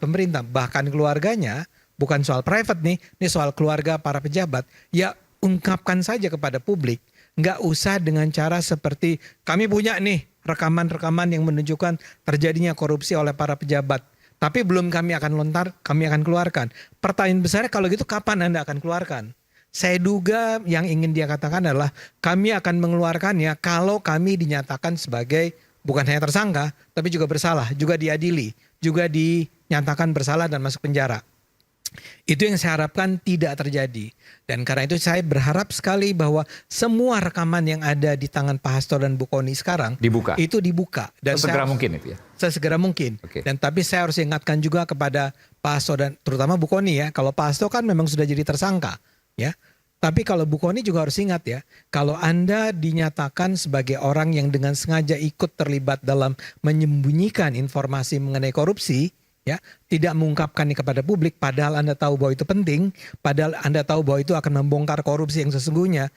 pemerintah, bahkan keluarganya, bukan soal private nih, ini soal keluarga para pejabat, ya ungkapkan saja kepada publik. Nggak usah dengan cara seperti kami punya nih rekaman-rekaman yang menunjukkan terjadinya korupsi oleh para pejabat. Tapi belum kami akan keluarkan. Pertanyaan besarnya kalau gitu kapan Anda akan keluarkan? Saya duga yang ingin dia katakan adalah kami akan mengeluarkannya kalau kami dinyatakan sebagai bukan hanya tersangka tapi juga bersalah, juga diadili, juga dinyatakan bersalah dan masuk penjara. Itu yang saya harapkan tidak terjadi. Dan karena itu saya berharap sekali bahwa semua rekaman yang ada di tangan Pak Hasto dan Bu Kony sekarang itu dibuka. Dan
sesegera mungkin itu ya?
Sesegera mungkin.
Okay.
Dan tapi saya harus ingatkan juga kepada Pak Hasto dan terutama Bu Kony ya. Kalau Pak Hasto kan memang sudah jadi tersangka. Ya, tapi kalau Bu Kony juga harus ingat ya, kalau Anda dinyatakan sebagai orang yang dengan sengaja ikut terlibat dalam menyembunyikan informasi mengenai korupsi, ya, tidak mengungkapkan kepada publik, padahal Anda tahu bahwa itu penting, padahal Anda tahu bahwa itu akan membongkar korupsi yang sesungguhnya,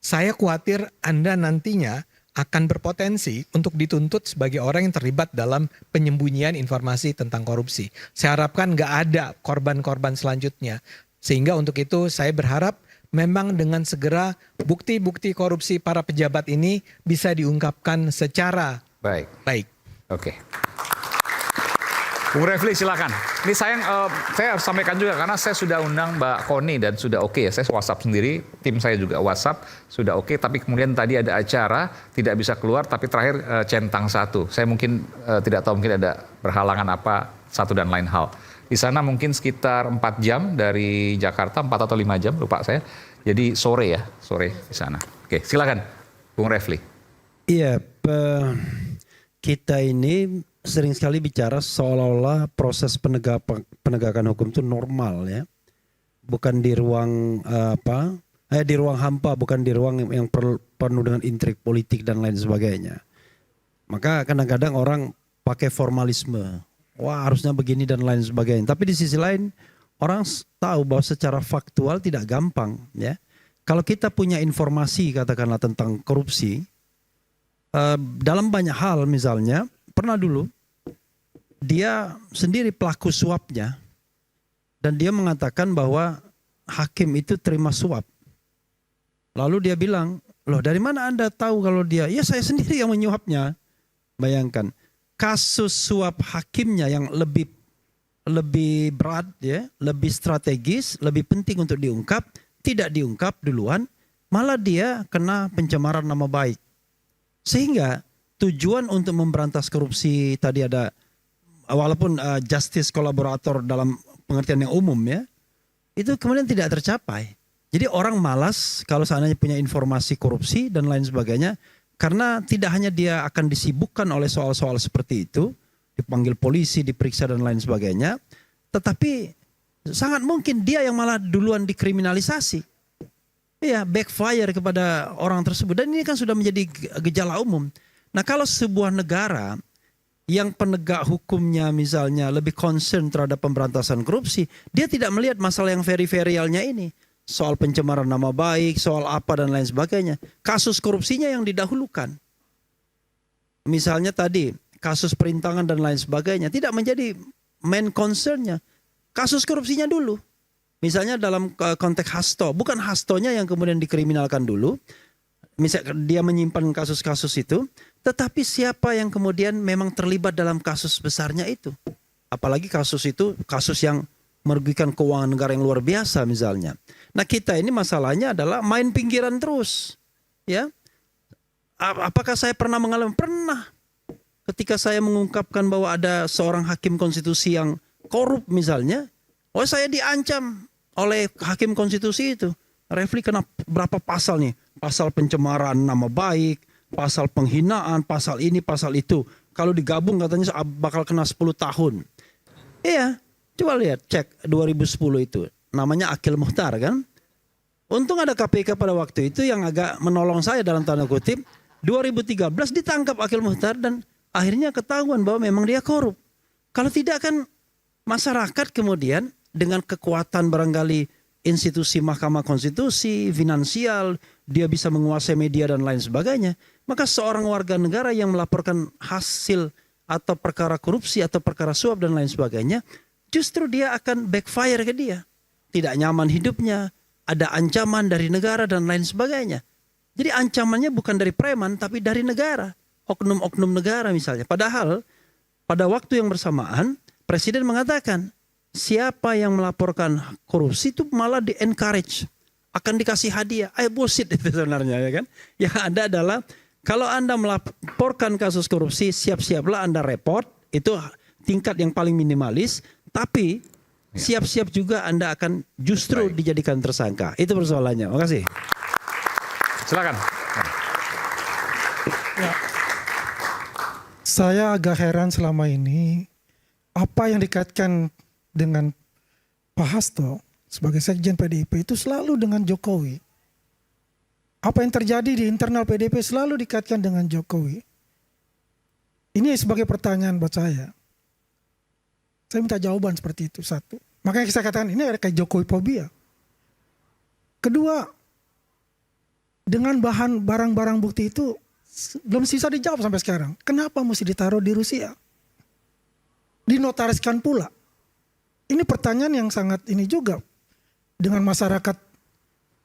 saya khawatir Anda nantinya akan berpotensi untuk dituntut sebagai orang yang terlibat dalam penyembunyian informasi tentang korupsi. Saya harapkan nggak ada korban-korban selanjutnya. Sehingga untuk itu saya berharap memang dengan segera bukti-bukti korupsi para pejabat ini bisa diungkapkan secara baik.
Oke. Bung Refli silakan. Ini saya harus sampaikan juga karena saya sudah undang Mbak Koni dan sudah oke ya. Saya WhatsApp sendiri, tim saya juga WhatsApp sudah oke. Tapi kemudian tadi ada acara tidak bisa keluar. Tapi terakhir centang satu. Saya mungkin tidak tahu mungkin ada berhalangan apa satu dan lain hal. Di sana mungkin sekitar 4 jam dari Jakarta, 4 atau 5 jam lupa saya. Jadi sore di sana. Oke, silakan Bung Refli.
Iya, kita ini sering sekali bicara seolah-olah proses penegakan hukum itu normal ya, bukan di ruang di ruang hampa, bukan di ruang yang penuh dengan intrik politik dan lain sebagainya. Maka kadang-kadang orang pakai formalisme, wah harusnya begini dan lain sebagainya. Tapi di sisi lain orang tahu bahwa secara faktual tidak gampang ya. Kalau kita punya informasi katakanlah tentang korupsi dalam banyak hal, misalnya pernah dulu dia sendiri pelaku suapnya dan dia mengatakan bahwa hakim itu terima suap. Lalu dia bilang, loh dari mana Anda tahu kalau dia? Ya saya sendiri yang menyuapnya. Bayangkan kasus suap hakimnya yang lebih berat ya, lebih strategis, lebih penting untuk diungkap, tidak diungkap duluan, malah dia kena pencemaran nama baik. Sehingga tujuan untuk memberantas korupsi tadi ada, walaupun justice kolaborator dalam pengertian yang umum ya, itu kemudian tidak tercapai. Jadi orang malas kalau seandainya punya informasi korupsi dan lain sebagainya, karena tidak hanya dia akan disibukkan oleh soal-soal seperti itu, dipanggil polisi, diperiksa dan lain sebagainya, tetapi sangat mungkin dia yang malah duluan dikriminalisasi. Ya, backfire kepada orang tersebut. Dan ini kan sudah menjadi gejala umum. Nah kalau sebuah negara yang penegak hukumnya misalnya lebih concern terhadap pemberantasan korupsi, dia tidak melihat masalah yang periferialnya ini. Soal pencemaran nama baik, soal apa dan lain sebagainya. Kasus korupsinya yang didahulukan. Misalnya tadi, kasus perintangan dan lain sebagainya tidak menjadi main concernnya. Kasus korupsinya dulu. Misalnya dalam konteks Hasto, bukan Hastonya yang kemudian dikriminalkan dulu. Misalnya dia menyimpan kasus-kasus itu, tetapi siapa yang kemudian memang terlibat dalam kasus besarnya itu. Apalagi kasus itu kasus yang merugikan keuangan negara yang luar biasa misalnya. Nah kita ini masalahnya adalah main pinggiran terus. Ya, apakah saya pernah mengalami? Pernah. Ketika saya mengungkapkan bahwa ada seorang hakim konstitusi yang korup misalnya, oh saya diancam oleh hakim konstitusi itu. Refli kena berapa pasal nih? Pasal pencemaran nama baik, pasal penghinaan, pasal ini, pasal itu. Kalau digabung katanya bakal kena 10 tahun. Iya, coba lihat, cek 2010 itu. Namanya Akil Muhtar kan. Untung ada KPK pada waktu itu yang agak menolong saya dalam tanda kutip. 2013 ditangkap Akil Muhtar dan akhirnya ketahuan bahwa memang dia korup. Kalau tidak kan masyarakat kemudian dengan kekuatan barangkali institusi Mahkamah Konstitusi, finansial, dia bisa menguasai media dan lain sebagainya. Maka seorang warga negara yang melaporkan hasil atau perkara korupsi atau perkara suap dan lain sebagainya, justru dia akan backfire ke dia. Tidak nyaman hidupnya, ada ancaman dari negara dan lain sebagainya. Jadi ancamannya bukan dari preman tapi dari negara, oknum-oknum negara misalnya. Padahal pada waktu yang bersamaan Presiden mengatakan siapa yang melaporkan korupsi itu malah di-encourage, akan dikasih hadiah. Bullshit itu sebenarnya ya kan. Yang ada adalah kalau Anda melaporkan kasus korupsi, siap-siaplah Anda report, itu tingkat yang paling minimalis, tapi siap-siap juga Anda akan justru dijadikan tersangka. Itu persoalannya. Makasih.
Silakan.
Ya. Saya agak heran selama ini apa yang dikaitkan dengan Pak Hasto sebagai sekjen PDIP itu selalu dengan Jokowi. Apa yang terjadi di internal PDIP selalu dikaitkan dengan Jokowi. Ini sebagai pertanyaan buat saya. Saya minta jawaban seperti itu, satu. Makanya saya katakan ini ada kayak Jokowi fobia. Kedua, dengan barang-barang bukti itu belum sisa dijawab sampai sekarang. Kenapa mesti ditaruh di Rusia? Dinotariskan pula. Ini pertanyaan yang sangat ini juga. Dengan masyarakat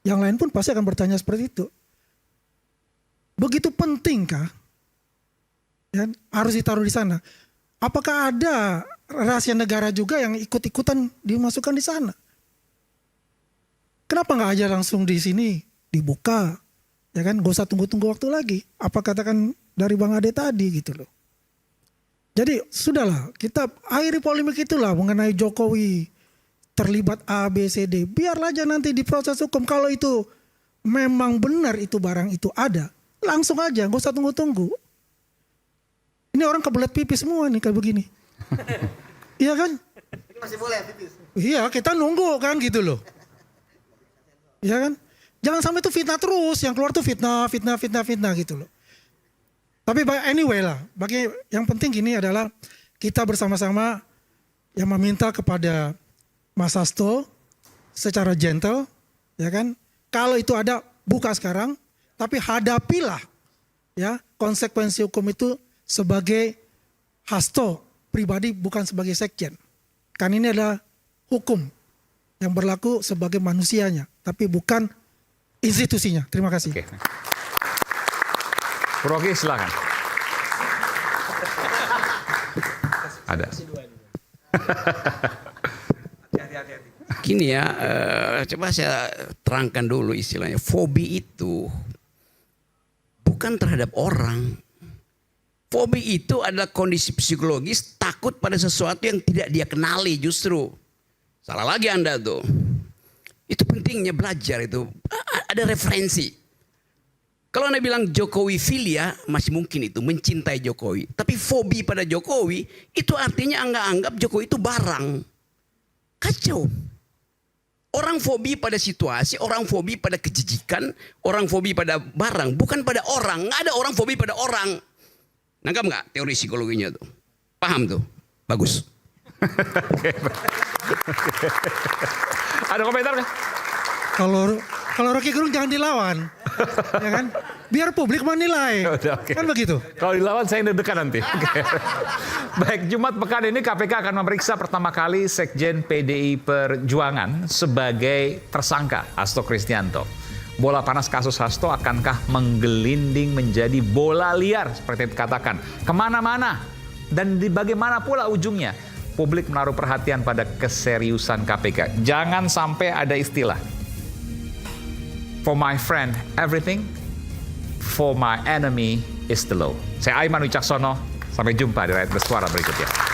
yang lain pun pasti akan bertanya seperti itu. Begitu pentingkah ya, harus ditaruh di sana? Apakah ada rahasia negara juga yang ikut-ikutan dimasukkan di sana. Kenapa nggak aja langsung di sini dibuka, ya kan? Gak usah tunggu-tunggu waktu lagi. Apa katakan dari Bang Ade tadi gitu loh. Jadi sudahlah, kita akhiri polemik itulah mengenai Jokowi terlibat A, B, C, D. Biarlah aja nanti di proses hukum. Kalau itu memang benar itu barang itu ada, langsung aja, gak usah tunggu-tunggu. Ini orang kebelet pipis semua nih kayak begini. Iya kan?
Masih boleh pipis.
Iya, kita nunggu kan gitu loh. Iya kan? Jangan sampai itu fitnah terus, yang keluar tuh fitnah gitu loh. Tapi anyway lah, bagi yang penting gini adalah kita bersama-sama yang meminta kepada Mas Hasto secara gentle, ya kan? Kalau itu ada, buka sekarang, tapi hadapilah ya konsekuensi hukum itu sebagai Hasto pribadi, bukan sebagai sekjen. Kan ini adalah hukum yang berlaku sebagai manusianya, tapi bukan institusinya. Terima kasih.
Oke. Rocky silakan. Ada.
Gini ya, coba saya terangkan dulu istilahnya. Fobi itu bukan terhadap orang. Fobi itu adalah kondisi psikologis takut pada sesuatu yang tidak dia kenali justru. Salah lagi Anda tuh. Itu pentingnya belajar itu. Ada referensi. Kalau Anda bilang Jokowi filia, masih mungkin itu mencintai Jokowi. Tapi fobi pada Jokowi, itu artinya anggap Jokowi itu barang. Kacau. Orang fobi pada situasi, orang fobi pada kejijikan, orang fobi pada barang, bukan pada orang. Nggak ada orang fobi pada orang. Nangkap nggak teori psikologinya tuh? Paham tuh? Bagus.
Ada komentar nggak?
Kalau Rocky Gerung jangan dilawan, ya kan? Biar publik menilai, kan begitu.
Kalau dilawan saya deg-degan nanti. Baik, Jumat pekan ini KPK akan memeriksa pertama kali Sekjen PDI Perjuangan sebagai tersangka Hasto Kristianto. Bola panas kasus Hasto akankah menggelinding menjadi bola liar seperti yang dikatakan kemana-mana dan di bagaimana pula ujungnya? Publik menaruh perhatian pada keseriusan KPK. Jangan sampai ada istilah for my friend everything, for my enemy is the law. Saya Aiman Wicaksono, sampai jumpa di Rakyat Bersuara berikutnya.